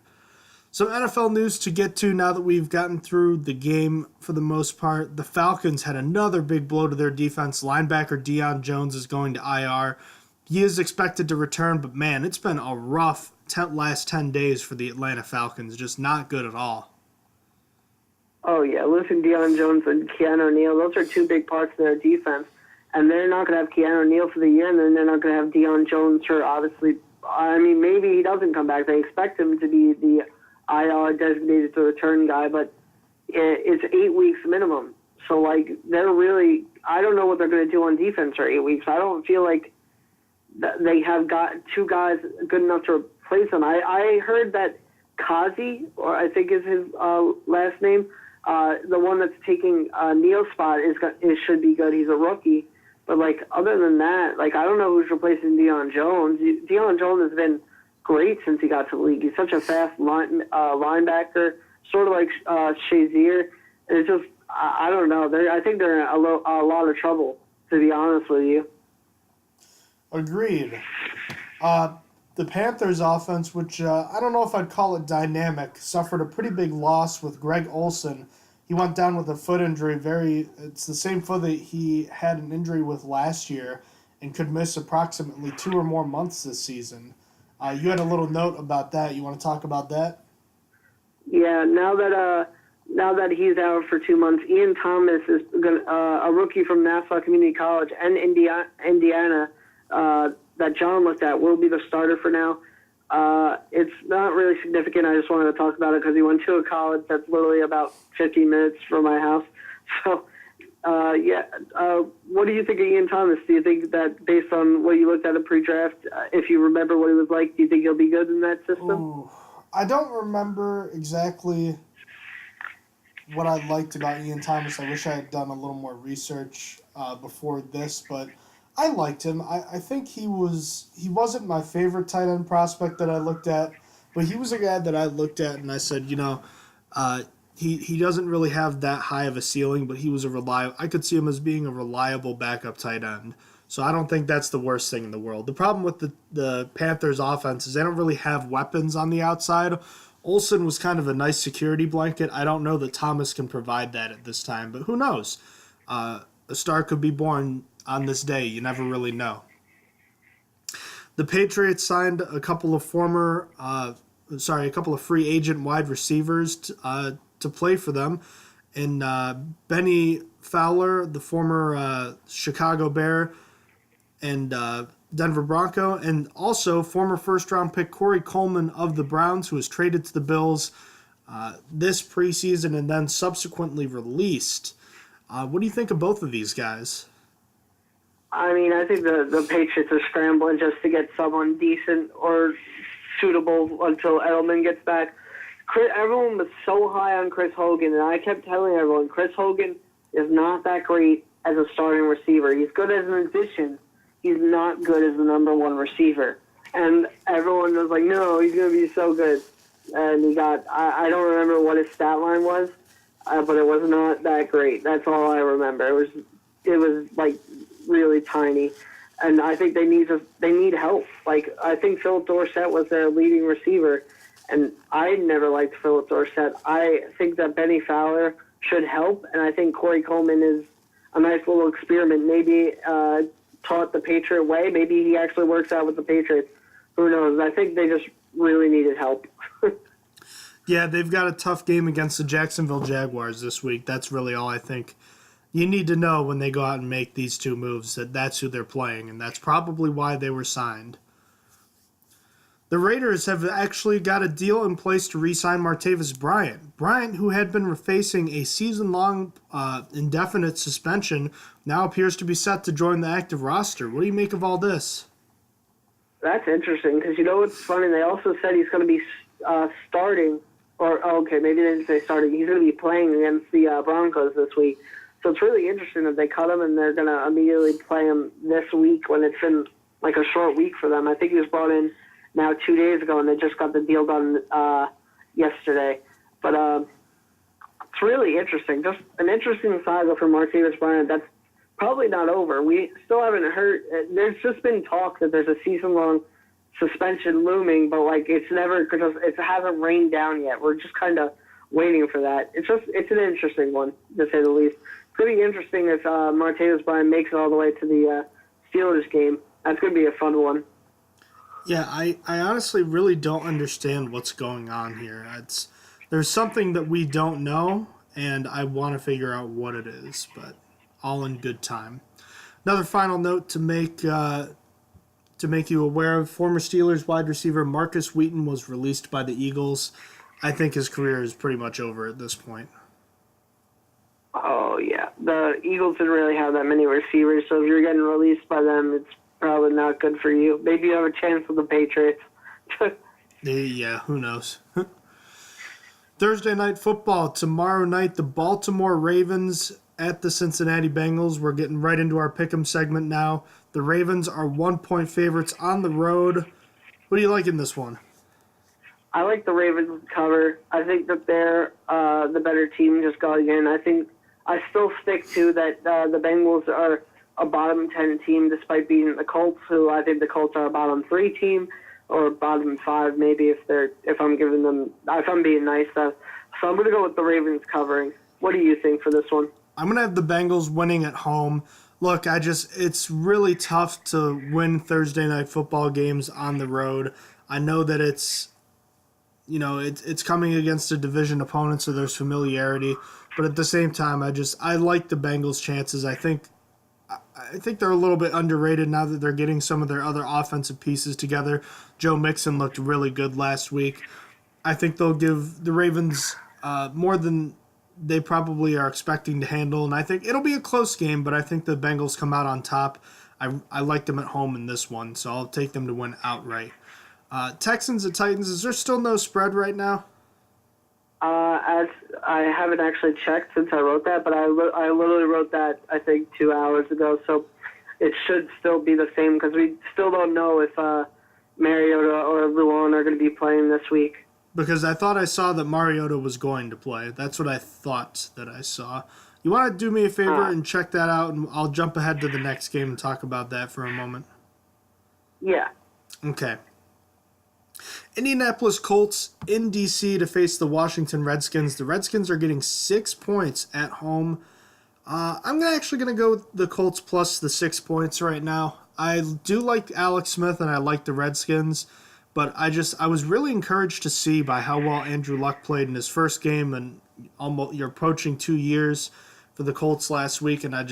Some NFL news to get to now that we've gotten through the game for the most part. The Falcons had another big blow to their defense. Linebacker Deion Jones is going to IR. He is expected to return, but man, it's been a rough last 10 days for the Atlanta Falcons. Just not good at all. Oh, yeah. Losing Deion Jones and Keanu Neal, those are 2 big parts of their defense. And they're not going to have Keanu Neal for the year, and then they're not going to have Deion Jones for, obviously. I mean, maybe he doesn't come back. They expect him to be the IR designated to return guy, but it's 8 weeks minimum. So, like, they're really – I don't know what they're going to do on defense for 8 weeks. I don't feel like they have got 2 guys good enough to replace them. I heard that Kazi, or I think is his last name, the one that's taking Neal's spot should be good. He's a rookie. But, like, other than that, like, I don't know who's replacing Deion Jones. Deion Jones has been great since he got to the league. He's such a fast linebacker, sort of like Shazier. It's just, I don't know. I think they're in a lot of trouble, to be honest with you. Agreed. The Panthers offense, which I don't know if I'd call it dynamic, suffered a pretty big loss with Greg Olsen. He went down with a foot injury. It's the same foot that he had an injury with last year and could miss approximately 2 or more months this season. You had a little note about that. You want to talk about that? Yeah, now that he's out for 2 months, Ian Thomas is a rookie from Nassau Community College and Indiana that John looked at will be the starter for now. It's not really significant. I just wanted to talk about it because he went to a college that's literally about 15 minutes from my house. So, what do you think of Ian Thomas? Do you think that based on what you looked at in pre-draft, if you remember what he was like, do you think he'll be good in that system? Ooh, I don't remember exactly what I liked about Ian Thomas. I wish I had done a little more research before this, but I liked him. I think he wasn't my favorite tight end prospect that I looked at, but he was a guy that I looked at and I said, he doesn't really have that high of a ceiling, but he was I could see him as being a reliable backup tight end. So I don't think that's the worst thing in the world. The problem with the Panthers offense is they don't really have weapons on the outside. Olsen was kind of a nice security blanket. I don't know that Thomas can provide that at this time, but who knows? A star could be born on this day. You never really know. The Patriots signed a couple of free agent wide receivers to play for them. And Benny Fowler, the former Chicago Bear and Denver Bronco, and also former first-round pick Corey Coleman of the Browns, who was traded to the Bills this preseason and then subsequently released. What do you think of both of these guys? I mean, I think the Patriots are scrambling just to get someone decent or suitable until Edelman gets back. Everyone was so high on Chris Hogan, and I kept telling everyone, Chris Hogan is not that great as a starting receiver. He's good as an addition. He's not good as the number one receiver. And everyone was like, no, he's going to be so good. And he got, I don't remember what his stat line was, but it was not that great. That's all I remember. It was like really tiny. And I think they need help. Like, I think Philip Dorsett was their leading receiver, and I never liked Philip Dorsett. I think that Benny Fowler should help, and I think Corey Coleman is a nice little experiment. Maybe taught the Patriot way. Maybe he actually works out with the Patriots. Who knows? I think they just really needed help. Yeah, they've got a tough game against the Jacksonville Jaguars this week. That's really all I think you need to know when they go out and make these two moves, that that's who they're playing, and that's probably why they were signed. The Raiders have actually got a deal in place to re-sign Martavis Bryant. Bryant, who had been facing a season-long indefinite suspension, now appears to be set to join the active roster. What do you make of all this? That's interesting, because you know what's funny? They also said he's going to be starting, maybe they didn't say starting. He's going to be playing against the Broncos this week. So it's really interesting that they cut him and they're going to immediately play him this week when it's been like a short week for them. I think he was brought in now 2 days ago, and they just got the deal done yesterday. But it's really interesting. Just an interesting saga for Martavis Bryant. That's probably not over. We still haven't heard. There's just been talk that there's a season-long suspension looming, but like it hasn't rained down yet. We're just kind of waiting for that. It's an interesting one, to say the least. It's going to be interesting if Martavis Bryant makes it all the way to the Steelers game. That's going to be a fun one. Yeah, I honestly really don't understand what's going on here. There's something that we don't know, and I want to figure out what it is, but all in good time. Another final note to make you aware of: former Steelers wide receiver Marcus Wheaton was released by the Eagles. I think his career is pretty much over at this point. Oh, yeah. The Eagles didn't really have that many receivers, so if you're getting released by them, it's probably not good for you. Maybe you have a chance with the Patriots. Yeah, who knows? Thursday night football. Tomorrow night, the Baltimore Ravens at the Cincinnati Bengals. We're getting right into our pick'em segment now. The Ravens are 1-point favorites on the road. What do you like in this one? I like the Ravens cover. I think that they're the better team just going in. I still stick to that the Bengals are a bottom 10 team despite beating the Colts, who I think the Colts are a bottom 3 team or bottom 5 maybe if I'm being nice. So I'm going to go with the Ravens covering. What do you think for this one? I'm going to have the Bengals winning at home. Look, it's really tough to win Thursday night football games on the road. I know that it's coming against a division opponent, so there's familiarity. But at the same time, I like the Bengals' chances. I think they're a little bit underrated now that they're getting some of their other offensive pieces together. Joe Mixon looked really good last week. I think they'll give the Ravens more than they probably are expecting to handle, and I think it'll be a close game, but I think the Bengals come out on top. I like them at home in this one, so I'll take them to win outright. Texans and Titans, is there still no spread right now? As I haven't actually checked since I wrote that, but I literally wrote that, I think, 2 hours ago. So it should still be the same because we still don't know if Mariota or Luan are going to be playing this week. Because I thought I saw that Mariota was going to play. That's what I thought that I saw. You want to do me a favor and check that out, and I'll jump ahead to the next game and talk about that for a moment. Yeah. Okay. Indianapolis Colts in D.C. to face the Washington Redskins. The Redskins are getting 6 points at home. I'm actually going to go with the Colts plus the 6 points right now. I do like Alex Smith, and I like the Redskins. But I was really encouraged to see by how well Andrew Luck played in his first game, and you're approaching 2 years for the Colts last week, and I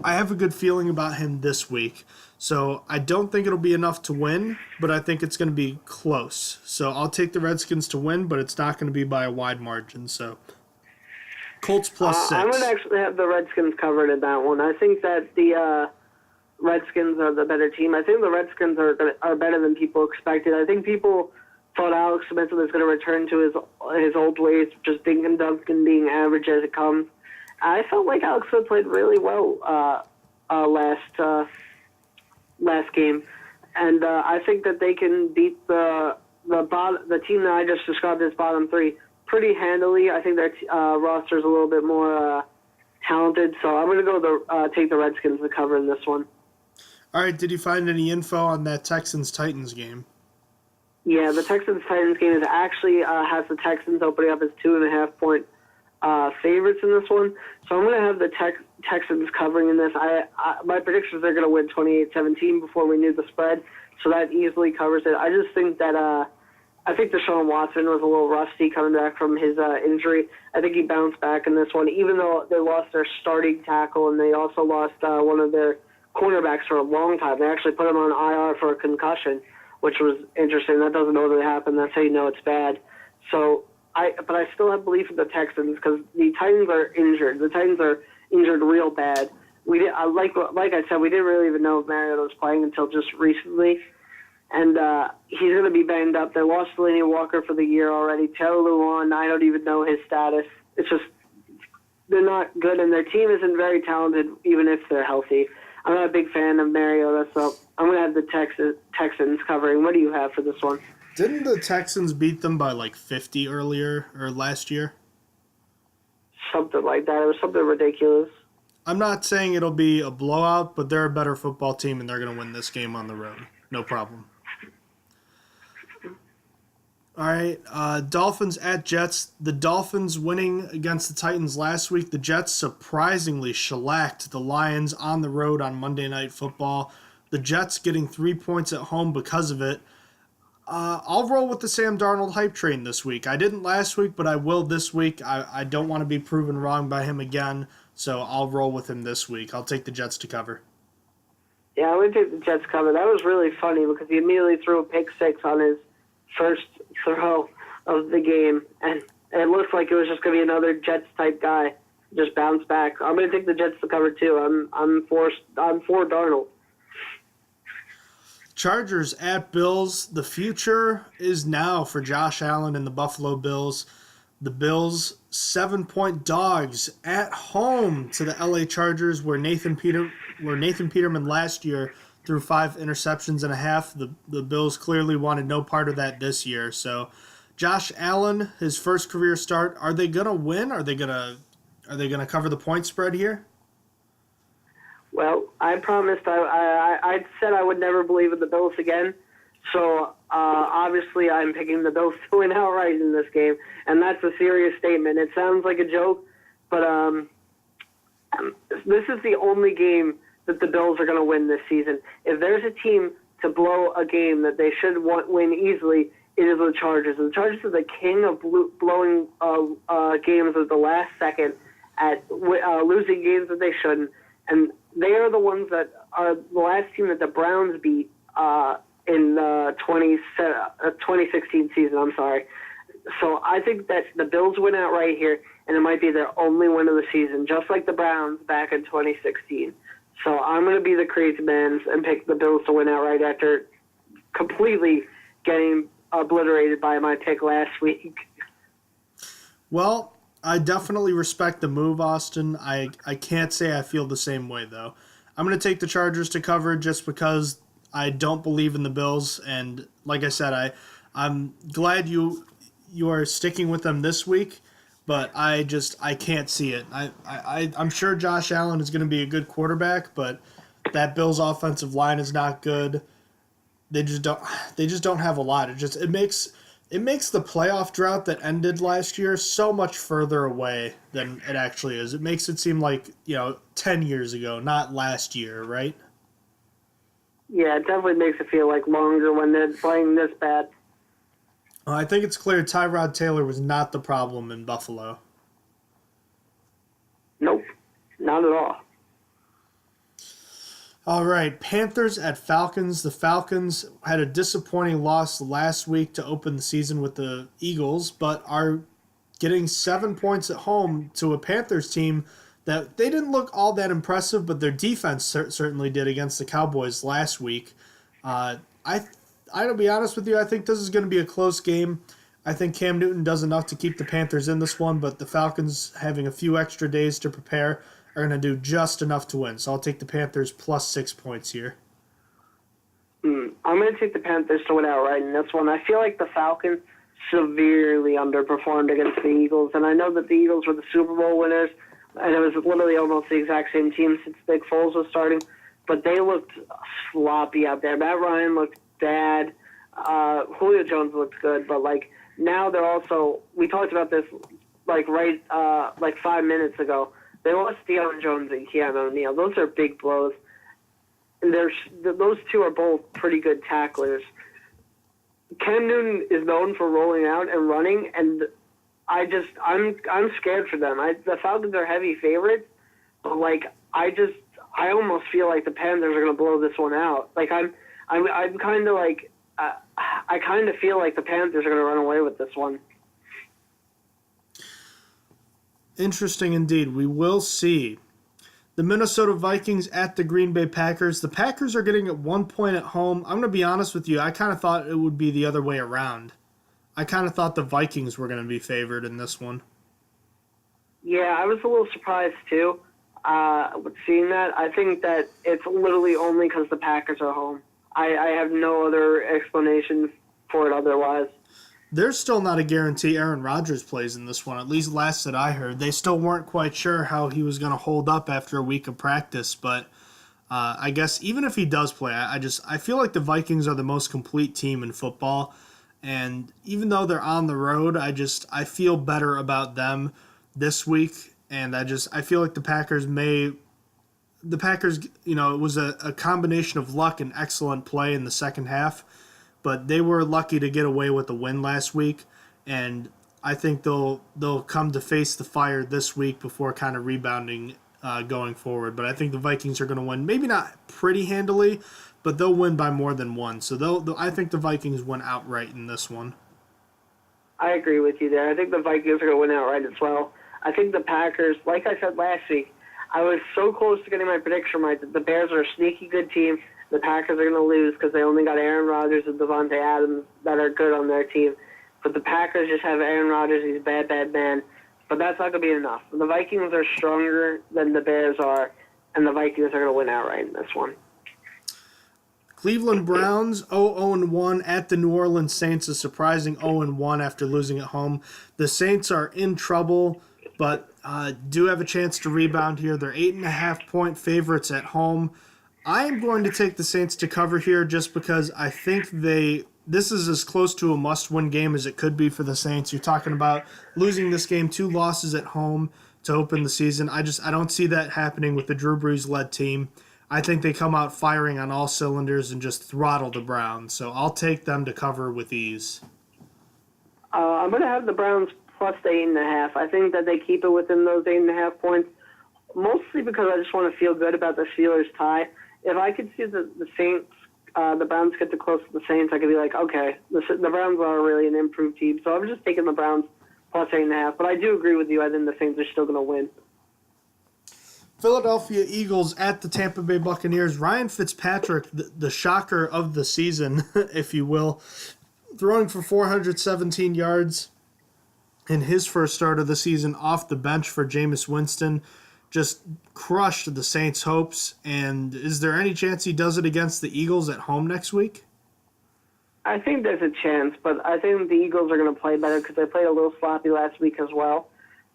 have a good feeling about him this week. So I don't think it'll be enough to win, but I think it's going to be close. So I'll take the Redskins to win, but it's not going to be by a wide margin. So Colts plus 6. I would actually have the Redskins covered in that one. I think that the Redskins are the better team. I think the Redskins are better than people expected. I think people thought Alex Smith was going to return to his old ways, just dink and dunk and being average as it comes. I felt like Alex Smith played really well last game, and I think that they can beat the team that I just described as bottom 3 pretty handily. I think their roster is a little bit more talented, so I'm going to go take the Redskins to cover in this one. All right, did you find any info on that Texans-Titans game? Yeah, the Texans-Titans game is actually has the Texans opening up as 2.5-point favorites in this one. So I'm going to have the Texans covering in this. My prediction is they're going to win 28-17 before we knew the spread, so that easily covers it. I just think that I think Deshaun Watson was a little rusty coming back from his injury. I think he bounced back in this one, even though they lost their starting tackle and they also lost one of their cornerbacks for a long time. They actually put him on IR for a concussion, which was interesting. That doesn't normally happen. That's how you know it's bad. So, but I still have belief in the Texans because the Titans are injured. The Titans are injured real bad. Like I said, we didn't really even know if Mariota was playing until just recently, and he's going to be banged up. They lost Delaney Walker for the year already. Taylor Lewan, I don't even know his status. It's just they're not good, and their team isn't very talented even if they're healthy. I'm not a big fan of Mariota, so I'm going to have the Texans covering. What do you have for this one? Didn't the Texans beat them by like 50 earlier or last year? Something like that. It was something ridiculous. I'm not saying it'll be a blowout, but they're a better football team, and they're going to win this game on the road. No problem. All right, Dolphins at Jets. The Dolphins winning against the Titans last week. The Jets surprisingly shellacked the Lions on the road on Monday Night Football. The Jets getting 3 points at home because of it. I'll roll with the Sam Darnold hype train this week. I didn't last week, but I will this week. I don't want to be proven wrong by him again, so I'll roll with him this week. I'll take the Jets to cover. Yeah, I would take the Jets cover. That was really funny because he immediately threw a pick six on his first throw of the game, and it looks like it was just going to be another Jets-type guy. Just bounce back. I'm going to take the Jets to cover, too. I'm for Darnold. Chargers at Bills. The future is now for Josh Allen and the Buffalo Bills. The Bills, 7-point dogs at home to the LA Chargers, where Nathan Peterman last year threw 5 interceptions and a half. The Bills clearly wanted no part of that this year. So, Josh Allen, his first career start, are they gonna win? Are they gonna cover the point spread here? Well, I promised. I said I would never believe in the Bills again. So obviously, I'm picking the Bills to win outright in this game, and that's a serious statement. It sounds like a joke, but this is the only game that the Bills are going to win this season. If there's a team to blow a game that they should win easily, it is the Chargers. And the Chargers are the king of blowing games at the last second, at losing games that they shouldn't. And they are the ones that are the last team that the Browns beat in the 2016 season. I'm sorry. So I think that the Bills win outright here, and it might be their only win of the season, just like the Browns back in 2016. So I'm going to be the crazy man and pick the Bills to win outright after completely getting obliterated by my pick last week. Well, I definitely respect the move, Austin. I can't say I feel the same way, though. I'm going to take the Chargers to cover just because I don't believe in the Bills. And like I said, I'm glad you are sticking with them this week, but I can't see it. I'm sure Josh Allen is going to be a good quarterback, but that Bills offensive line is not good. They just don't have a lot. It makes the playoff drought that ended last year so much further away than it actually is. It makes it seem like, 10 years ago, not last year, right? Yeah, it definitely makes it feel like longer when they're playing this bad. I think it's clear Tyrod Taylor was not the problem in Buffalo. Nope, not at all. All right, Panthers at Falcons. The Falcons had a disappointing loss last week to open the season with the Eagles, but are getting 7 points at home to a Panthers team that they didn't look all that impressive, but their defense certainly did against the Cowboys last week. I'll be honest with you, I think this is going to be a close game. I think Cam Newton does enough to keep the Panthers in this one, but the Falcons, having a few extra days to prepare, are going to do just enough to win. So I'll take the Panthers plus 6 points here. I'm going to take the Panthers to win outright in this one. I feel like the Falcons severely underperformed against the Eagles, and I know that the Eagles were the Super Bowl winners, and it was literally almost the exact same team since Nick Foles was starting, but they looked sloppy out there. Matt Ryan looked bad. Julio Jones looked good, but now they're also, we talked about this 5 minutes ago. They lost Deion Jones and Keanu O'Neal. Those are big blows. And those two are both pretty good tacklers. Cam Newton is known for rolling out and running, and I'm scared for them. The Falcons are heavy favorites, but I almost feel like the Panthers are going to blow this one out. I'm kind of I kind of feel like the Panthers are going to run away with this one. Interesting indeed. We will see. The Minnesota Vikings at the Green Bay Packers. The Packers are getting at 1 point at home. I'm going to be honest with you. I kind of thought it would be the other way around. I kind of thought the Vikings were going to be favored in this one. Yeah, I was a little surprised too with seeing that. I think that it's literally only because the Packers are home. I have no other explanation for it otherwise. There's still not a guarantee Aaron Rodgers plays in this one, at least last that I heard. They still weren't quite sure how he was going to hold up after a week of practice, but I guess even if he does play, I feel like the Vikings are the most complete team in football, and even though they're on the road, I feel better about them this week, and I feel like the Packers, it was a combination of luck and excellent play in the second half, but they were lucky to get away with the win last week, and I think they'll come to face the fire this week before kind of rebounding going forward. But I think the Vikings are going to win, maybe not pretty handily, but they'll win by more than one. So I think the Vikings win outright in this one. I agree with you there. I think the Vikings are going to win outright as well. I think the Packers, like I said last week, I was so close to getting my prediction right that the Bears are a sneaky good team. The Packers are going to lose because they only got Aaron Rodgers and Devontae Adams that are good on their team. But the Packers just have Aaron Rodgers. He's a bad, bad man. But that's not going to be enough. The Vikings are stronger than the Bears are, and the Vikings are going to win outright in this one. Cleveland Browns 0-1 at the New Orleans Saints, a surprising 0-1 after losing at home. The Saints are in trouble, but do have a chance to rebound here. They're 8.5-point favorites at home. I am going to take the Saints to cover here just because I think this is as close to a must-win game as it could be for the Saints. You're talking about losing this game, 2 losses at home to open the season. I don't see that happening with the Drew Brees-led team. I think they come out firing on all cylinders and just throttle the Browns. So I'll take them to cover with ease. I'm going to have the Browns plus the 8.5. I think that they keep it within those 8.5 points, mostly because I just want to feel good about the Steelers tie. If I could see the Saints, the Browns get too close to the Saints, I could be like, okay, the Browns are really an improved team. So I'm just taking the Browns plus 8.5. But I do agree with you. I think the Saints are still going to win. Philadelphia Eagles at the Tampa Bay Buccaneers. Ryan Fitzpatrick, the shocker of the season, if you will, throwing for 417 yards in his first start of the season off the bench for Jameis Winston. just crushed the Saints' hopes. And is there any chance he does it against the Eagles at home next week? I think there's a chance, but I think the Eagles are going to play better because they played a little sloppy last week as well.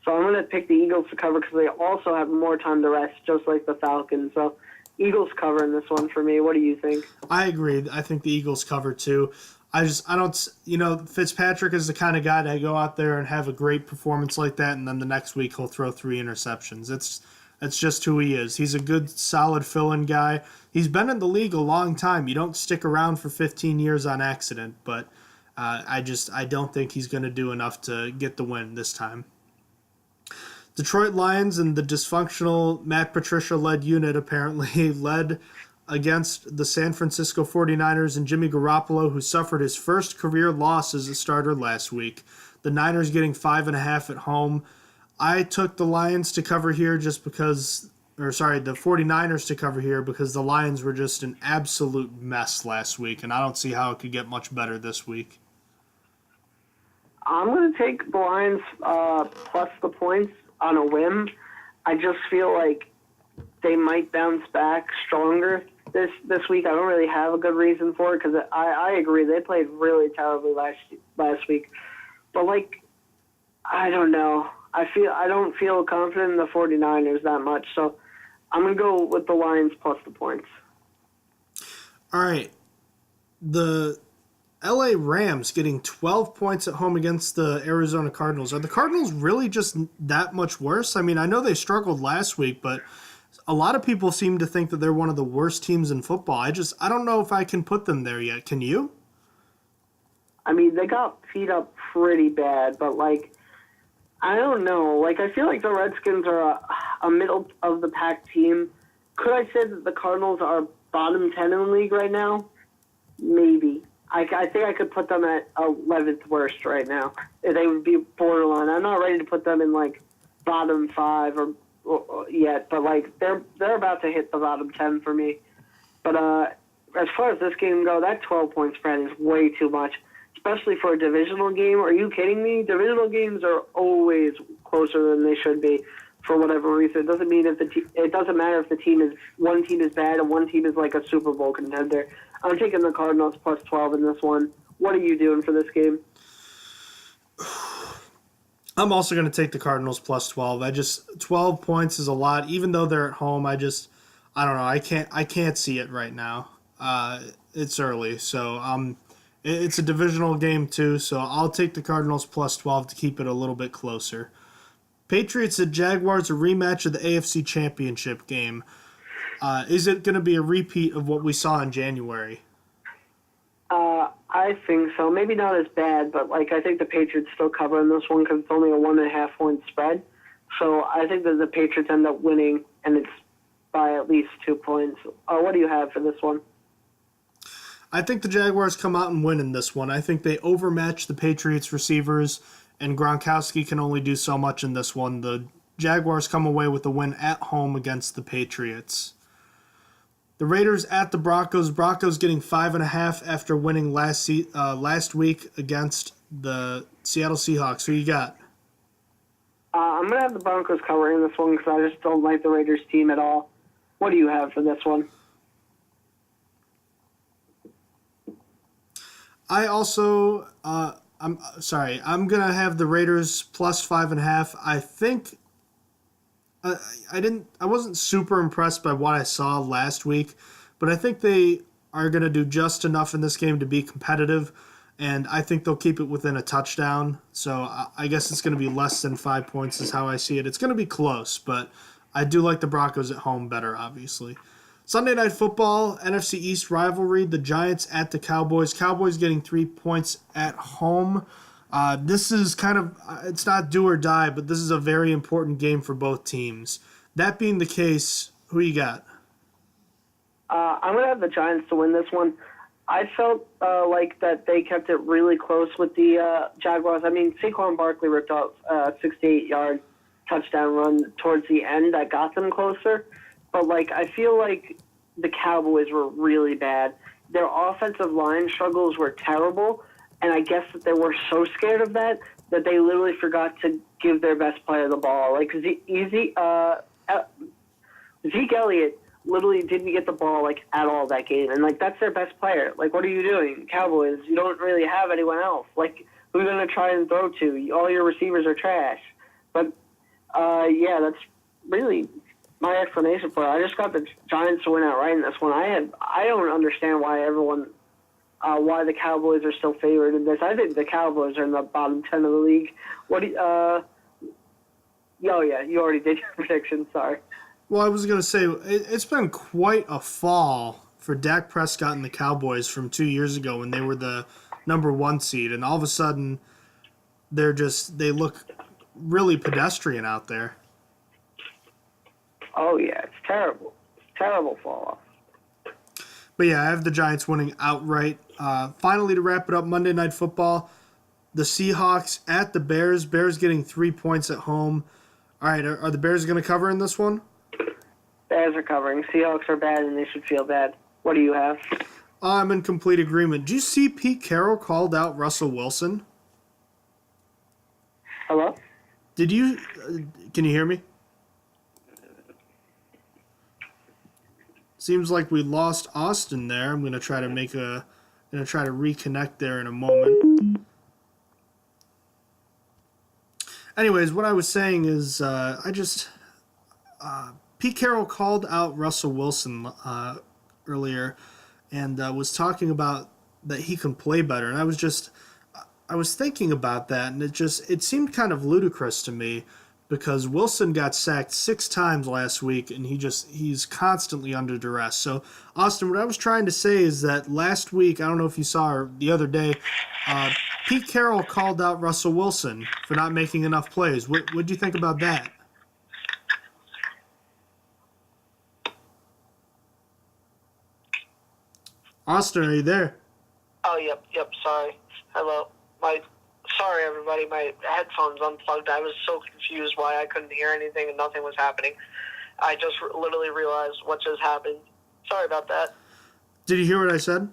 So I'm going to pick the Eagles to cover because they also have more time to rest, just like the Falcons. So Eagles cover in this one for me. What do you think? I agree. I think the Eagles cover too. I don't, Fitzpatrick is the kind of guy that go out there and have a great performance like that, and then the next week he'll throw 3 interceptions. That's just who he is. He's a good, solid fill-in guy. He's been in the league a long time. You don't stick around for 15 years on accident, but I don't think he's going to do enough to get the win this time. Detroit Lions and the dysfunctional Matt Patricia-led unit apparently led against the San Francisco 49ers and Jimmy Garoppolo, who suffered his first career loss as a starter last week. The Niners getting 5.5 at home. I took the Lions to cover here the 49ers to cover here because the Lions were just an absolute mess last week, and I don't see how it could get much better this week. I'm going to take the Lions plus the points on a whim. I just feel like they might bounce back stronger this week. I don't really have a good reason for it because I agree they played really terribly last week. But I don't know. I don't feel confident in the 49ers that much, so I'm going to go with the Lions plus the points. All right. The LA Rams getting 12 points at home against the Arizona Cardinals. Are the Cardinals really just that much worse? I mean, I know they struggled last week, but a lot of people seem to think that they're one of the worst teams in football. I don't know if I can put them there yet. Can you? I mean, they got beat up pretty bad, but I don't know. I feel like the Redskins are a middle of the pack team. Could I say that the Cardinals are bottom 10 in the league right now? Maybe. I think I could put them at 11th worst right now. They would be borderline. I'm not ready to put them in bottom 5 or yet, but they're about to hit the bottom 10 for me. But as far as this game goes, that 12-point spread is way too much, especially for a divisional game. Are you kidding me? Divisional games are always closer than they should be for whatever reason. It doesn't mean it doesn't matter if one team is bad and one team is a Super Bowl contender. I'm taking the Cardinals plus 12 in this one. What are you doing for this game? I'm also going to take the Cardinals plus 12. 12 points is a lot, even though they're at home. I don't know. I can't see it right now. It's early, so it's a divisional game too. So I'll take the Cardinals plus 12 to keep it a little bit closer. Patriots at Jaguars, a rematch of the AFC Championship game. Is it going to be a repeat of what we saw in January? I think so. Maybe not as bad, but I think the Patriots still cover in this one because it's only a 1.5 point spread. So I think that the Patriots end up winning, and it's by at least 2 points. What do you have for this one? I think the Jaguars come out and win in this one. I think they overmatch the Patriots receivers, and Gronkowski can only do so much in this one. The Jaguars come away with a win at home against the Patriots. The Raiders at the Broncos. Broncos getting 5.5 after winning last week against the Seattle Seahawks. Who you got? I'm going to have the Broncos covering this one because I just don't like the Raiders team at all. What do you have for this one? I also, I'm going to have the Raiders plus 5.5. I think I wasn't super impressed by what I saw last week, but I think they are going to do just enough in this game to be competitive, and I think they'll keep it within a touchdown. So I guess it's going to be less than 5 points is how I see it. It's going to be close, but I do like the Broncos at home better, obviously. Sunday Night Football, NFC East rivalry, the Giants at the Cowboys. Cowboys getting 3 points at home. This is it's not do or die, but this is a very important game for both teams. That being the case, who you got? I'm going to have the Giants to win this one. I felt like that they kept it really close with the Jaguars. I mean, Saquon Barkley ripped off a 68-yard touchdown run towards the end that got them closer. But, I feel like the Cowboys were really bad. Their offensive line struggles were terrible, and I guess that they were so scared of that they literally forgot to give their best player the ball. Zeke Elliott literally didn't get the ball, like, at all that game. And, like, that's their best player. Like, what are you doing? Cowboys, you don't really have anyone else. Like, who are you going to try and throw to? All your receivers are trash. But, yeah, that's really my explanation for it. I just got the Giants to win outright in this one. I don't understand why why the Cowboys are still favored in this. I think the Cowboys are in the bottom 10 of the league. Oh, yeah, you already did your prediction. Sorry. Well, I was going to say, it's been quite a fall for Dak Prescott and the Cowboys from 2 years ago when they were the number 1 seed, and all of a sudden they look really pedestrian out there. Oh, yeah, it's terrible. Terrible fall off. But yeah, I have the Giants winning outright. Finally, to wrap it up, Monday Night Football, the Seahawks at the Bears. Bears getting 3 points at home. All right, are the Bears going to cover in this one? Bears are covering. Seahawks are bad, and they should feel bad. What do you have? I'm in complete agreement. Did you see Pete Carroll called out Russell Wilson? Hello? Did you? Can you hear me? Seems like we lost Austin there. I'm gonna try to reconnect there in a moment. Anyways, what I was saying is, Pete Carroll called out Russell Wilson earlier, and was talking about that he can play better. And I was thinking about that, and it seemed kind of ludicrous to me because Wilson got sacked 6 times last week, and he's constantly under duress. So, Austin, what I was trying to say is that last week, I don't know if you saw or the other day, Pete Carroll called out Russell Wilson for not making enough plays. What do you think about that? Austin, are you there? Oh, yep, sorry. Hello. Sorry, everybody, my headphones unplugged. I was so confused why I couldn't hear anything and nothing was happening. I just literally realized what just happened. Sorry about that. Did you hear what I said?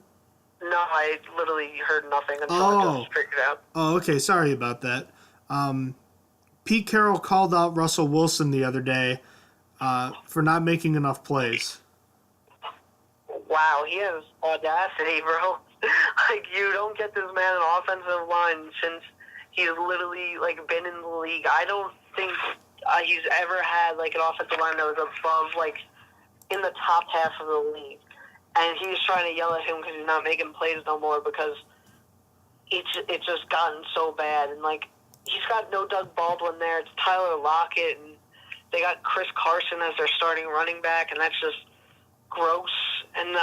No, I literally heard nothing until I just figured it out. Oh, okay, sorry about that. Pete Carroll called out Russell Wilson the other day for not making enough plays. Wow, he has audacity, bro. Like, you don't get this man an offensive line since he's literally, like, been in the league. I don't think he's ever had, like, an offensive line that was above, like, in the top half of the league. And he's trying to yell at him because he's not making plays no more because it's just gotten so bad. And, like, he's got no Doug Baldwin there. It's Tyler Lockett, and they got Chris Carson as their starting running back, and that's just gross. And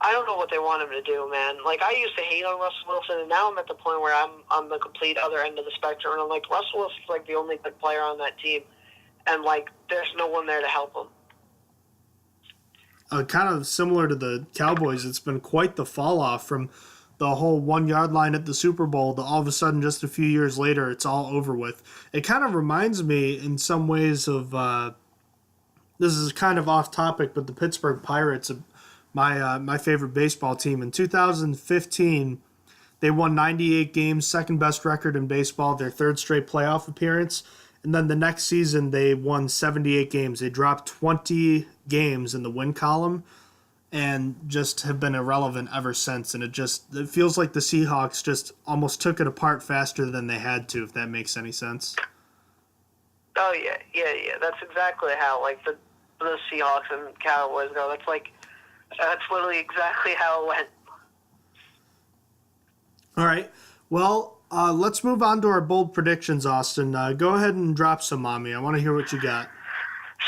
I don't know what they want him to do, man. Like, I used to hate on Russell Wilson, and now I'm at the point where I'm on the complete other end of the spectrum, and I'm like, Russell Wilson's, like, the only good player on that team, and, like, there's no one there to help him. Kind of similar to the Cowboys, it's been quite the fall-off from the whole 1-yard line at the Super Bowl to all of a sudden just a few years later, it's all over with. It kind of reminds me in some ways of, this is kind of off topic, but the Pittsburgh Pirates, my favorite baseball team. In 2015, they won 98 games, second best record in baseball, their third straight playoff appearance. And then the next season, they won 78 games. They dropped 20 games in the win column and just have been irrelevant ever since. And it feels like the Seahawks just almost took it apart faster than they had to, if that makes any sense. Oh, yeah. That's exactly how, like, the Seahawks and Cowboys go. That's literally exactly how it went. All right. Well, let's move on to our bold predictions, Austin. Go ahead and drop some on me. I want to hear what you got.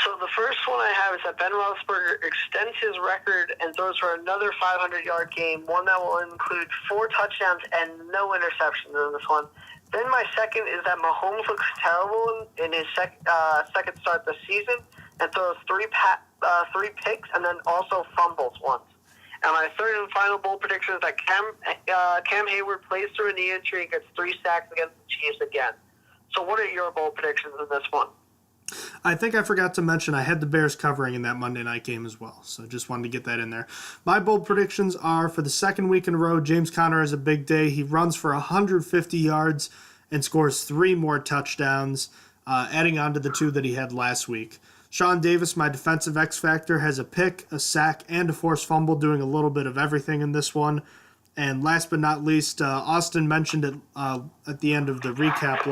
So the first one I have is that Ben Roethlisberger extends his record and throws for another 500-yard game, one that will include 4 touchdowns and no interceptions in this one. Then my second is that Mahomes looks terrible in his second start this season and throws 3 picks and then also fumbles once. And my third and final bold prediction is that Cam Hayward plays through a knee injury and gets 3 sacks against the Chiefs again. So what are your bold predictions in this one? I think I forgot to mention I had the Bears covering in that Monday night game as well, so just wanted to get that in there. My bold predictions are for the second week in a row, James Conner has a big day. He runs for 150 yards and scores 3 more touchdowns. adding on to the 2 that he had last week. Sean Davis, my defensive X-Factor, has a pick, a sack, and a forced fumble, doing a little bit of everything in this one. And last but not least, Austin mentioned it at the end of the recap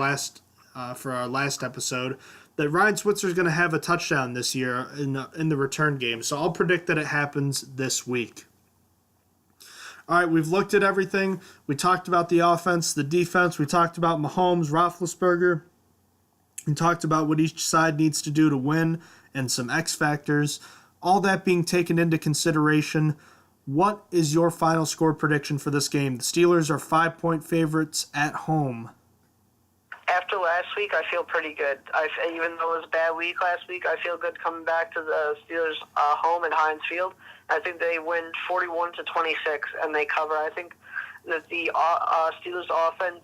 for our last episode, that Ryan Switzer is going to have a touchdown this year in the return game. So I'll predict that it happens this week. All right, we've looked at everything. We talked about the offense, the defense. We talked about Mahomes, Roethlisberger. We talked about what each side needs to do to win and some X factors. All that being taken into consideration, what is your final score prediction for this game? The Steelers are 5-point favorites at home. After last week, I feel pretty good. Even though it was a bad week last week, I feel good coming back to the Steelers' home at Heinz Field. I think they win 41-26 and they cover. I think that the Steelers' offense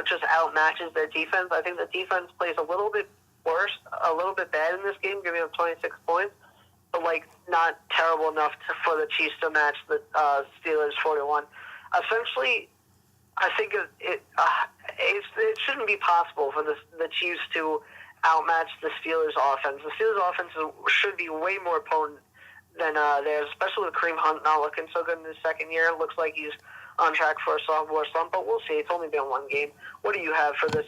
just outmatches their defense. I think the defense plays a little bit worse, a little bit bad in this game, giving up 26 points, but not terrible enough for the Chiefs to match the Steelers 41. Essentially, I think it shouldn't be possible for the Chiefs to outmatch the Steelers' offense. The Steelers' offense should be way more potent than theirs, especially with Kareem Hunt not looking so good in his second year. It looks like he's on track for a sophomore slump, but we'll see. It's only been one game. What do you have for this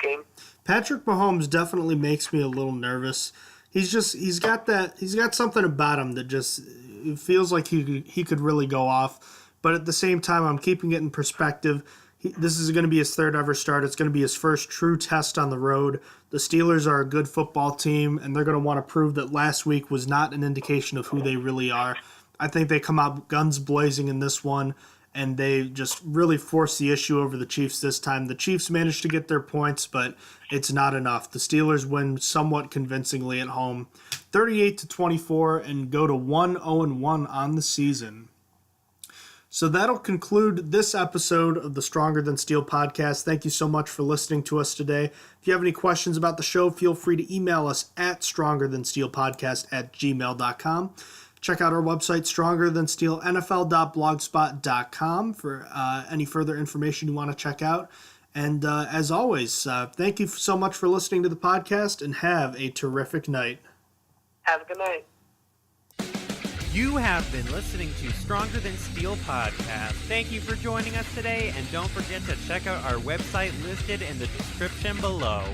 game? Patrick Mahomes definitely makes me a little nervous. He's got something about him that just, it feels like he could really go off. But at the same time, I'm keeping it in perspective. This is going to be his third ever start. It's going to be his first true test on the road. The Steelers are a good football team, and they're going to want to prove that last week was not an indication of who they really are. I think they come out guns blazing in this one, and they just really force the issue over the Chiefs this time. The Chiefs managed to get their points, but it's not enough. The Steelers win somewhat convincingly at home, 38-24, and go to 1-0-1 on the season. So that'll conclude this episode of the Stronger Than Steel podcast. Thank you so much for listening to us today. If you have any questions about the show, feel free to email us at strongerthansteelpodcast@gmail.com. Check out our website, strongerthansteelnfl.blogspot.com, for any further information you want to check out. And as always, thank you so much for listening to the podcast, and have a terrific night. Have a good night. You have been listening to Stronger Than Steel podcast. Thank you for joining us today, and don't forget to check out our website listed in the description below.